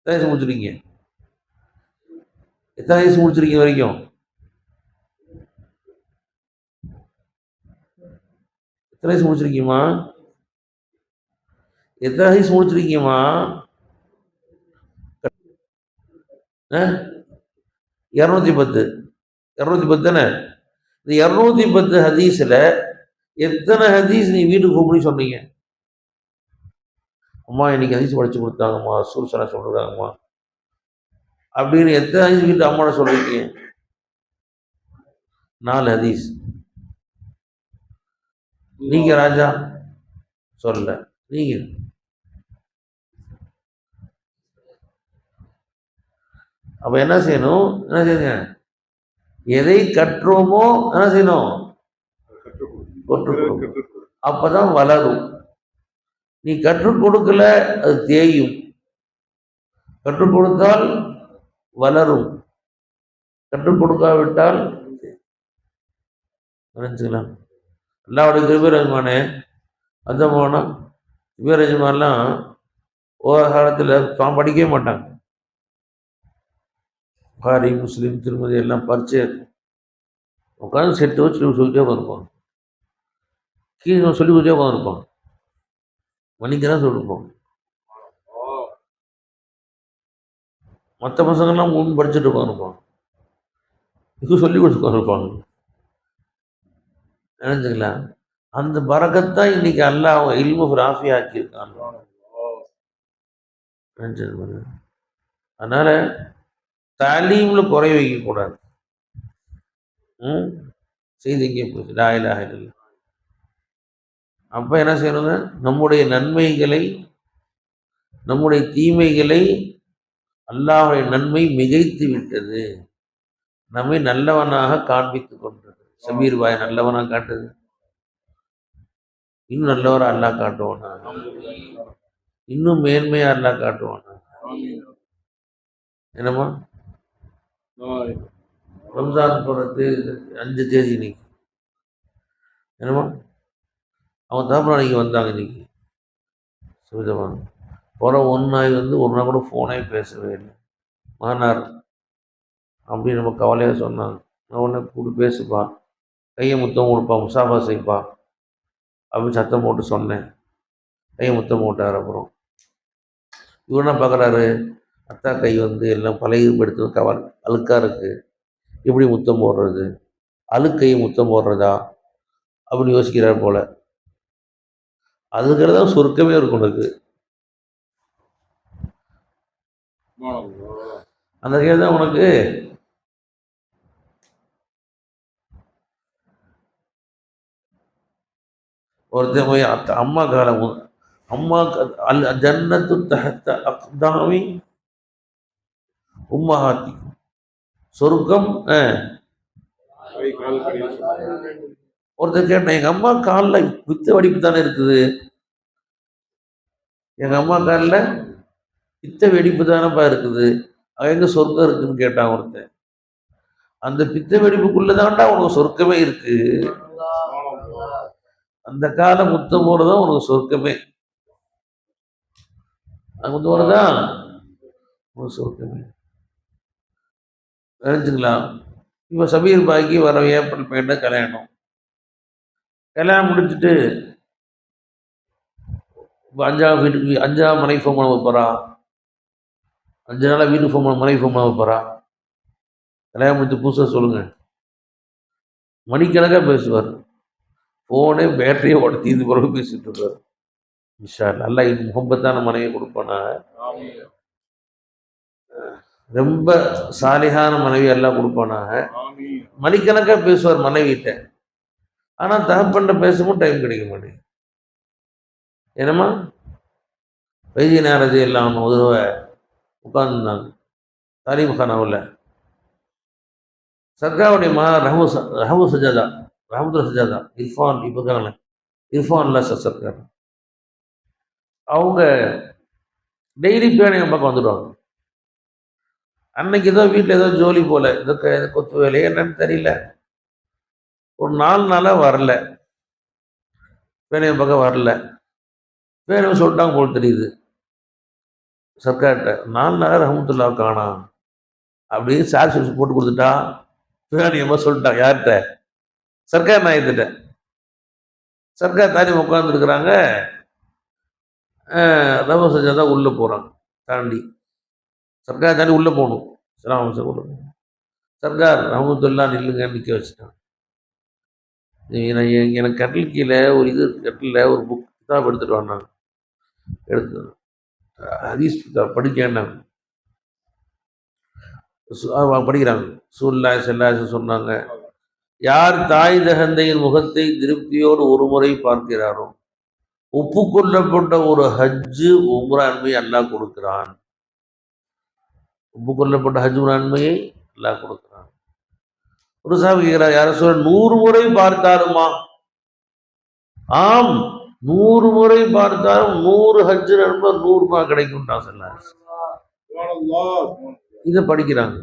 எத்தனை வயசு முடிச்சிருக்கீங்க? எத்தனை வயசு முடிச்சிருக்கீங்க வரைக்கும்? எத்தனை வயசு முடிச்சிருக்கீங்கம்மா? எத்தனை வயசு முடிச்சிருக்கீங்கம்மா? 210 தானே? இந்த 210 ஹதீஸில் எத்தனை ஹதீஸ் நீ வீட்டுக்கு கூப்பிடி சொன்னீங்க? அம்மா இன்னைக்கு ஹதீஸ் படிச்சு கொடுத்தாங்கம்மா, சூழ்சலா சொல்றாங்கம்மா அப்படின்னு எத்தனை ஹதீஸ் வீட்டு அம்மாவோட சொல்றீங்க? 4 ஹதீஸ். நீங்க ராஜா சொல்ல, நீங்க அப்ப என்ன செய்யணும்? எதை கற்றோமோ என்ன செய்யணும்? அப்பதான் வளரும். நீ கற்றுக் கொடுக்கல, அது தேயும். கற்றுக் கொடுத்தால் வளரும், கற்றுக் கொடுக்காவிட்டால் நினைச்சுக்கலாம். அல்லாவுடைய கிருபரஜமானே அந்த போனா கிருபரஜமான்லாம் ஒரு காலத்தில் படிக்கவே மாட்டாங்க. புகாரி, முஸ்லீம், திருமதி எல்லாம் பரிச்சை உட்காந்து செட்டு வச்சு சொல்லிட்டே உட்காந்துருப்பான். கீழே சொல்லி கொடுத்தே உட்காந்துருப்பான். மணிக்கெல்லாம் சொல்லிருப்போம். மற்ற பசங்கள்லாம் முன் படிச்சுட்டு உட்காந்துருப்பான், இது சொல்லி கொடுத்து உட்காந்துருப்பாங்க. நினைச்சுங்களா? அந்த பரக்கத்தான் இன்னைக்கு அல்லாஹ் இல்மு ராஃபி ஆக்கியிருக்கான். அதனால தாலீம்ல குறை வைக்கக்கூடாது. செய்தி இங்கே போச்சு, லா இலாஹ இல்லல்லாஹ். அப்போ என்ன செய்யணுங்க? நம்முடைய நன்மைகளை, நம்முடைய தீமைகளை அல்லாஹ்வுடைய நன்மை மிகைத்து விட்டது, நம்மை நல்லவனாக காண்பித்துக் கொண்டது. சபீர் பாய் நல்லவனாக காட்டுது, இன்னும் நல்லவரா அல்லாஹ் காட்டுவானா, இன்னும் மேன்மையா அல்லாஹ் காட்டுவானா. என்னம்மா ரம்ஜான் போகிற 5 தேதி இன்னைக்கு. என்னம்மா அவன் தாப்பா இன்னைக்கு வந்தாங்க. இன்னைக்கு சுவிதமா போகிற ஒன்றாய் ஒரு நாள் கூட ஃபோனே பேசவே இல்லை. மானார் அப்படின்னு நம்ம கவலையாக சொன்னாங்க. நான் உடனே கூட பேசுப்பா, கையை முத்தம் கொடுப்பா, முசாஃபா செய்ப்பா அப்படின்னு சத்தம் போட்டு சொன்னேன். கையை முத்தம் போட்டார். அப்புறம் இவர் என்ன பார்க்குறாரு, அத்தா கை எல்லாம் பழைய எடுத்து அழுக்காக இருக்குது, எப்படி முத்தம் போடுறது, அழுக்கையை முத்தம் போடுறதா அப்படின்னு யோசிக்கிறார் போல. அதுங்கிறதா சொர்க்கமே இருக்கும் உனக்கு. அந்த கேள்வி தான் உனக்கு. ஒருத்தன் போய் அம்மா காலம் அம்மா அல் ஜன்னத்து தஹத்த அக்தாமி உம்மஹாத்தி, சொர்க்கம். ஒருத்தர் கேட்டேன், எங்க அம்மா காலில் பித்த வெடிப்பு தானே இருக்குது, எங்க அம்மா காலில் பித்த வெடிப்பு தானப்பா இருக்குது, எங்க சொர்க்கம் இருக்குன்னு கேட்டான் ஒருத்தன். அந்த பித்த வெடிப்புக்குள்ளதான்டா உனக்கு சொர்க்கமே இருக்கு. அந்த கால முத்தம் போறதான் உனக்கு சொர்க்கமே. முத்தம் போறதான் உனக்கு சொர்க்கமே. நினைச்சுங்களா? இப்போ சபீர் பாய்க்கு வர ஏப்ரல் பையன் கல்யாணம். கல்யாணம் முடிச்சுட்டு இப்போ 5ஆவது வீட்டுக்கு 5ஆவது மனைவி ஃபோன் பண்ண போகிறா. 5 நாளாக வீட்டுக்கு ஃபோன் பண்ண மனைவி ஃபோன் பண்ண போகிறா. கல்யாணம் முடிச்சு புதுசாக சொல்லுங்கள், மணிக்கணக்காக பேசுவார். ஃபோனே பேட்டரியை உடச்சி இது பிறகு பேசிட்டு இருப்பார். இன்ஷா அல்லாஹ் நல்லா முகப்பத்தான மனைவியை கொடுப்பானா, ரொம்ப சாலிகான மனைவி எல்லாம் கொடுப்பானாக. மணிக்கணக்காக பேசுவார் மனைவிட்ட. ஆனால் தகப்பன்ட்ட பேசவும் டைம் கிடைக்க மாட்டேங்குது. என்னம்மா வைத்திய நேரத்தை எல்லாம் ஒரு தடவை உட்கார்ந்துருந்தாங்க தாரீம் கானாவில். சர்காவுடைய ரஹமு சஜாதா, ரஹமதுல்லா சஜாதா, இர்ஃபான் இப்போ இருக்காங்களே, இர்ஃபான்ல சர்க்கார், அவங்க டெய்லி பேனை என் பக்கம் வந்துடுவாங்க. அன்னைக்கு ஏதோ வீட்டில் ஏதோ ஜோலி போல, ஏதோ கொத்து வேலையே என்னன்னு தெரியல, ஒரு 4 நாளாக வரல, பேனை என் பக்கம் வரல. பேனை சொல்லிட்டாங்க போல் தெரியுது சர்க்கார்கிட்ட, 4 நாளாக ரஹமத்துல்லா காணாம் அப்படின்னு சார்ஜ் போட்டு கொடுத்துட்டா. பேனியமாக சொல்லிட்டாங்க யார்கிட்ட? சர்க்கார் நாயத்திட்ட. சர்க்கார் தானே உட்காந்துருக்குறாங்க. ரம சஜாதா உள்ளே போகிறாங்க தாண்டி. சர்க்கார் தாண்டி உள்ளே போகணும். சர்க்கார் ரஹமத்துல்லா நில்லுங்க நிற்க வச்சுட்டான். எனக்கு கட்டில் கீழே ஒரு இது கட்டில் ஒரு புக் கிதாப் எடுத்துகிட்டு வந்தாங்க. எடுத்து ஹதீஸ் கிதாப் படிக்கேன்னாங்க. படிக்கிறாங்க. சூழ்நிலை செல்லாச சொன்னாங்க, யார் தாய் தகந்தையின் முகத்தை திருப்தியோடு ஒரு முறை பார்க்கிறாரோ ஒப்புக்கொள்ளப்பட்ட ஒரு ஹஜ்ஜு உம்ரா நன்மையை அல்லாஹ் கொடுக்கிறான். ஒப்புக்கொள்ளப்பட்ட ஹஜ் உம்ரா நன்மையை அல்லாஹ் கொடுக்கிறான். ஒரு சாமி கேட்கிறார், யார சொல்ல 100 முறை பார்த்தாருமா? ஆம், 100 முறை பார்த்தாலும் 100 ஹஜ் நன்மை 100 ரூபாய் கிடைக்கும். இதை படிக்கிறாங்க.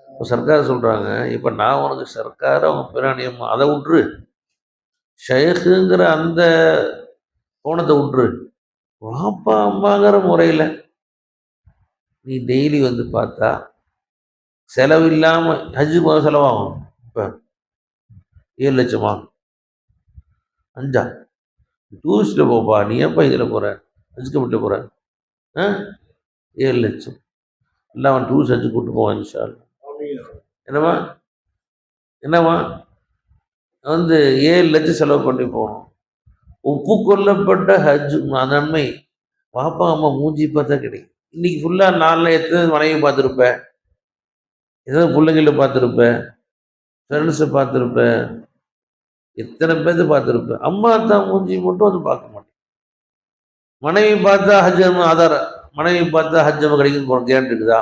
இப்போ சர்க்கார் சொல்கிறாங்க, இப்போ நான் உனக்கு சர்க்கார் அவங்க பிராணியம்மா அதை விட்டுரு, ஷேக்குங்கிற அந்த கோணத்தை விட்டுரு, வாப்பா அம்மாங்கிற முறையில் நீ டெய்லி வந்து பார்த்தா செலவு இல்லாமல் ஹஜ்ஜு செலவாகும். இப்போ 7 லட்சமா 5 டூரிஸ்டில் போப்பா, நீ எப்போ இதில் போகிற, ஹஜ்ஜுக்கு விட்டு போகிற? 7 லட்சம் இல்லை, அவன் டூரிஸ்ட் ஹஜ்ஜு கூப்பிட்டு போவான் இன்ஷா அல்லாஹ். என்னம்மா என்னம்மா 7 லட்சம் செலவு பண்ணி போகணும். ஒப்புக்கொள்ளப்பட்ட ஹஜ் நன்மை பாப்பா அம்மா மூஞ்சி பார்த்தா கிடைக்கும். இன்னைக்கு ஃபுல்லாக 4 எத்தனை மனைவி பார்த்துருப்பேன், எத்தனை பிள்ளைங்கள பார்த்துருப்பேன், ஃப்ரெண்ட்ஸை பார்த்துருப்பேன், எத்தனை பேர்த்து பார்த்துருப்பேன். அம்மா தான் மூஞ்சி மட்டும் வந்து பார்க்க மாட்டேன். மனைவி பார்த்தா ஹஜ் ஆதாரம், மனைவி பார்த்தா ஹஜ் கிடைக்குன்னு போன கேரண்ட் இருக்குதா?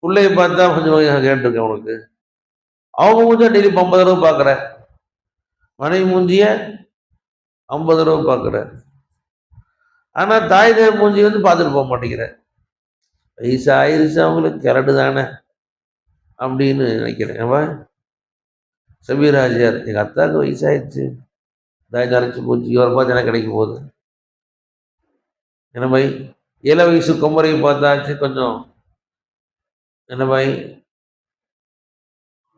பிள்ளைய பார்த்தா கொஞ்சம் கேரண்ட் இருக்கேன் உனக்கு. அவங்க மூஞ்சியா டெய்லி 50 தடவை பார்க்குற, மனைவி மூஞ்சிய 50 தடவை பார்க்குற. ஆனால் தாய் தேர் மூஞ்சி பார்த்துட்டு போக மாட்டேங்கிற. வயசு ஆயிடுச்சு அவங்களுக்கு, கிரடு தானே அப்படின்னு நினைக்கிறேன். ஏன்பா சபீராஜியார், எங்கள் அத்தாவுக்கு வயசாகிடுச்சு, தாய் கரைச்சி போச்சு, இவரை பார்த்து எனக்கு கிடைக்க போகுது. என்ன பாய் 7 வயசு குமரையை பார்த்தாச்சு கொஞ்சம் என்ன பாய்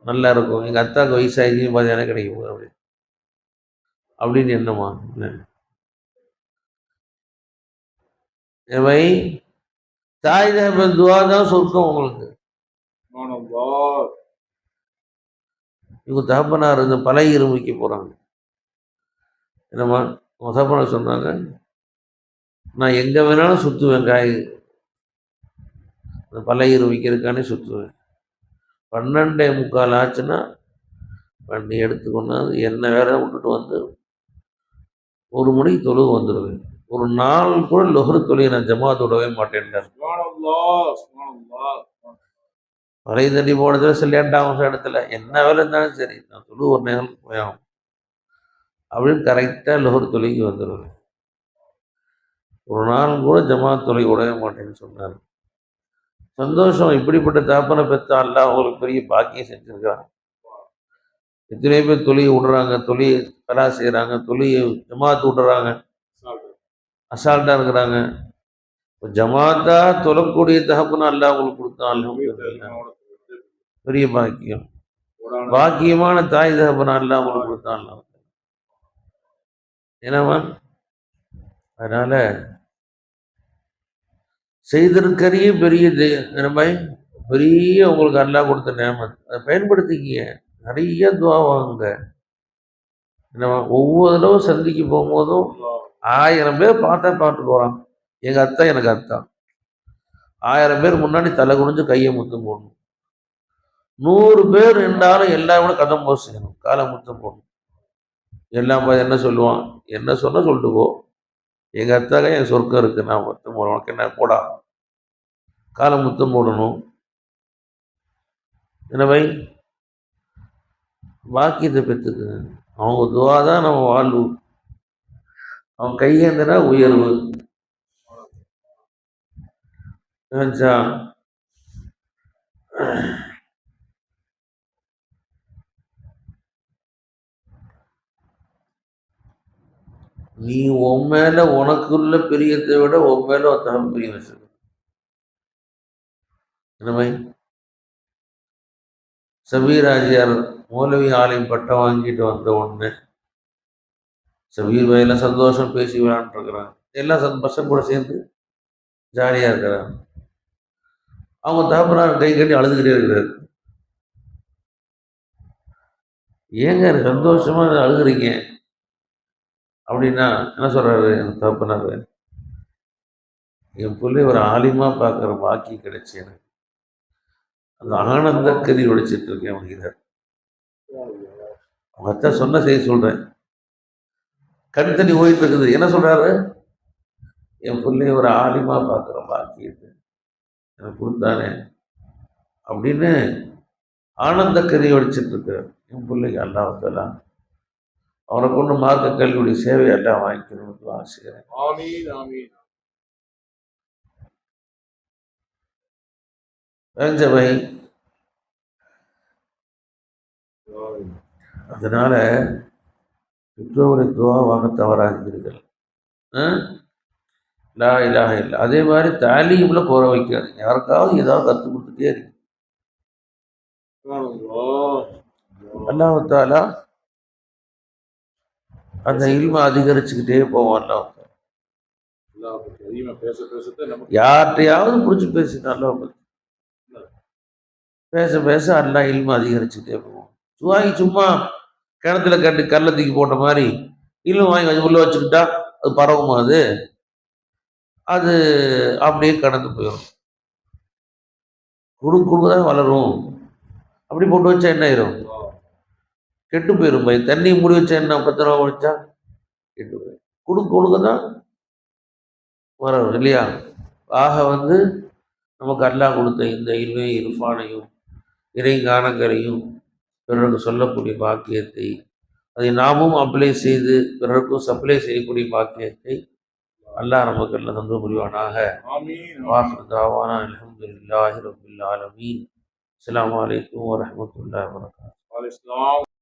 நல்லா இருக்கும், எங்கள் அத்தாவுக்கு வயசாகிடுச்சு பார்த்து எனக்கு கிடைக்க போகுது அப்படின்னு என்னம்மா? எவை தாய் தகப்பன் துவா தான் சொர்க்கம் உங்களுக்கு. இவங்க தகப்பனார் இந்த பழைய இருமைக்கு போகிறாங்க. என்னம்மா உங்க தகப்பனார் சொன்னாங்க, நான் எங்கே வேணாலும் சுற்றுவேன், காய் இந்த பழைய இருமைக்கிறதுக்கானே சுற்றுவேன். 12:45 ஆச்சுன்னா வண்டி எடுத்துக்கொண்டாந்து என்ன வேலை விட்டுட்டு வந்து 1 மணிக்கு தொழுக வந்துடுவேன். ஒரு நாள் கூட லொஹர் தொழுகை நான் ஜமாத் விடவே மாட்டேன்டார். வரைய தண்ணி போனதுல சில லேட்டாகும் இடத்துல என்ன வேலை இருந்தாலும் சரி நான் தொழுக ஒரு நேரம் போயாகும் அப்படின்னு கரெக்டாக லொஹர் தொழுகி வந்துடுவேன். ஒரு நாள் கூட ஜமாத் தொழுகை விடவே மாட்டேன்னு சொன்னார். சந்தோஷம். இப்படிப்பட்ட தாப்பனை பெற்ற அல்லாஹ் அவங்களுக்கு பெரிய பாக்கியம் செஞ்சுருக்கான். எத்தனை பேர் தொழிலை விடுறாங்க, தொழில் கலா செய்கிறாங்க, தொழில் ஜமாத்து விடுறாங்க, அசால்ட்டாக இருக்கிறாங்க. இப்போ ஜமாத்தா தொழக்கூடிய தகப்பனா அல்லாஹ் அவங்களுக்கு கொடுத்தான். பெரிய பாக்கியம். பாக்கியமான தாய் தகப்பனா அல்லாஹ் அவங்களுக்கு கொடுத்தான். என்னவா அதனால செய்திருக்கிறைய பெரிய பெரிய உங்களுக்கு அல்லாஹ் கொடுத்த நேமத், அதை பயன்படுத்திக்கிங்க. நிறைய துவாவாங்க. ஒவ்வொரு தடவை சந்திக்கு போகும்போதும் 1000 பேர் பார்த்தா பார்த்துட்டு போகிறான். எங்கள் அத்தா எனக்கு அத்தா. 1000 பேர் முன்னாடி தலை குனிஞ்சு கையை முத்தம் போடணும். 100 பேர் இருந்தாலும் எல்லாம் கூட கதம் போக செய்யணும், காலை முத்தம் போடணும். எல்லாம் என்ன சொல்லுவான், என்ன சொன்ன சொல்லிட்டு போ, எங்கள் அத்தாக என் சொர்க்கம் இருக்குது, நான் முத்தம் போடுவான், என்ன போடா, காலை முத்தம் போடணும். என்னவை பாக்கியத்தை பெற்றுக்குங்க. அவங்க துவா தான் நம்ம வாழ்வு. அவன் கையேந்தினா உயர்வு. நீ உன் மேல உனக்குள்ள பிரியத்தை விட உன் மேல ஒருத்தகம் பிரியம் வச்சிருக்க. என்னமை சபீராஜியார் மௌலவி ஆலயம் பட்டம் வாங்கிட்டு வந்த உடனே சபீர் வயல சந்தோஷம் பேசி விளையாண்டுருக்கிறாங்க. எல்லாம் பசங்க கூட சேர்ந்து ஜாலியாக இருக்கிறாங்க. அவங்க தகப்பனார் கை கட்டி அழுதுகிட்டே இருக்கிறாரு. ஏங்க சந்தோஷமா அழுகுறீங்க அப்படின்னா என்ன சொல்றாரு என் தகப்பனார், என் பிள்ளை ஒரு ஆலிமா பார்க்குற பாக்கி கிடைச்சி எனக்கு அந்த ஆனந்த கறி ஒழிச்சிட்டு இருக்கேன் அப்படிங்கிறார். அவங்க அத்தா சொன்ன செய்தி சொல்றேன். கண் தண்ணி ஓடிட்டு இருக்குது. என்ன சொல்றாரு, என் பிள்ளைய ஒரு ஆலிமா பார்க்குற பாக்கியத்தை எனக்கு கொடுத்தானே அப்படின்னு ஆனந்த கறி ஒழிச்சிட்டு இருக்கார். என் பிள்ளைக்கு அல்லாஹ் அவரை கொண்டு மார்க்க கல்வியுடைய சேவை எல்லாம் வாங்கிக்கணும்னு ஆசைக்கிறேன். வேஞ்சவை அதனால பெற்றோருடைய துவா வாங்க தவறாகிறீர்கள். லா இலாஹ இல்ல. அதே மாதிரி தாலீம்ல கோர வைக்காது. யாருக்காவது ஏதாவது கற்றுக் கொடுத்துட்டே இருக்கு. அல்லாஹ் தஆலா அந்த இல்மை அதிகரிச்சுக்கிட்டே போவான். யார்கிட்டையாவது பிடிச்சி பேசினாலும் பேச பேச அல்லாஹ் இல்மை அதிகரிச்சுக்கிட்டே போவோம். சும்மா கிணத்துல கட்டு கல்லை தூக்கி போட்ட மாதிரி இல்மை வாங்கி உள்ள வச்சுக்கிட்டா அது பரவுமா? அது அப்படியே கடந்து போயிடும். கொடுக்குதான் வளரும். அப்படி போட்டு வச்சா என்ன ஆயிரும்? கெட்டு போயிடும். தண்ணி மூடி வச்சா என்ன 10 ரூபா வச்சா கெட்டு போயிடும். கொடுக்க தான் வரும் இல்லையா? ஆக நமக்கு அல்லாஹ் கொடுத்த இந்த இல்மை இர்ஃபானையும் இறைங்கானங்கரையும் பிறருக்கு சொல்லக்கூடிய பாக்கியத்தை அதை நாமும் அப்ளை செய்து பிறருக்கும் சப்ளை செய்யக்கூடிய பாக்கியத்தை அல்லாஹ் நமக்கு எல்லாம் தந்து புரிவானாக. வாஹிரு தாவானா அல்ஹம்துலில்லாஹி ரப்பில் ஆலமீன். அஸ்ஸலாமு அலைக்கும் வரஹ்மத்துல்லாஹி வபரகாத்துஹு.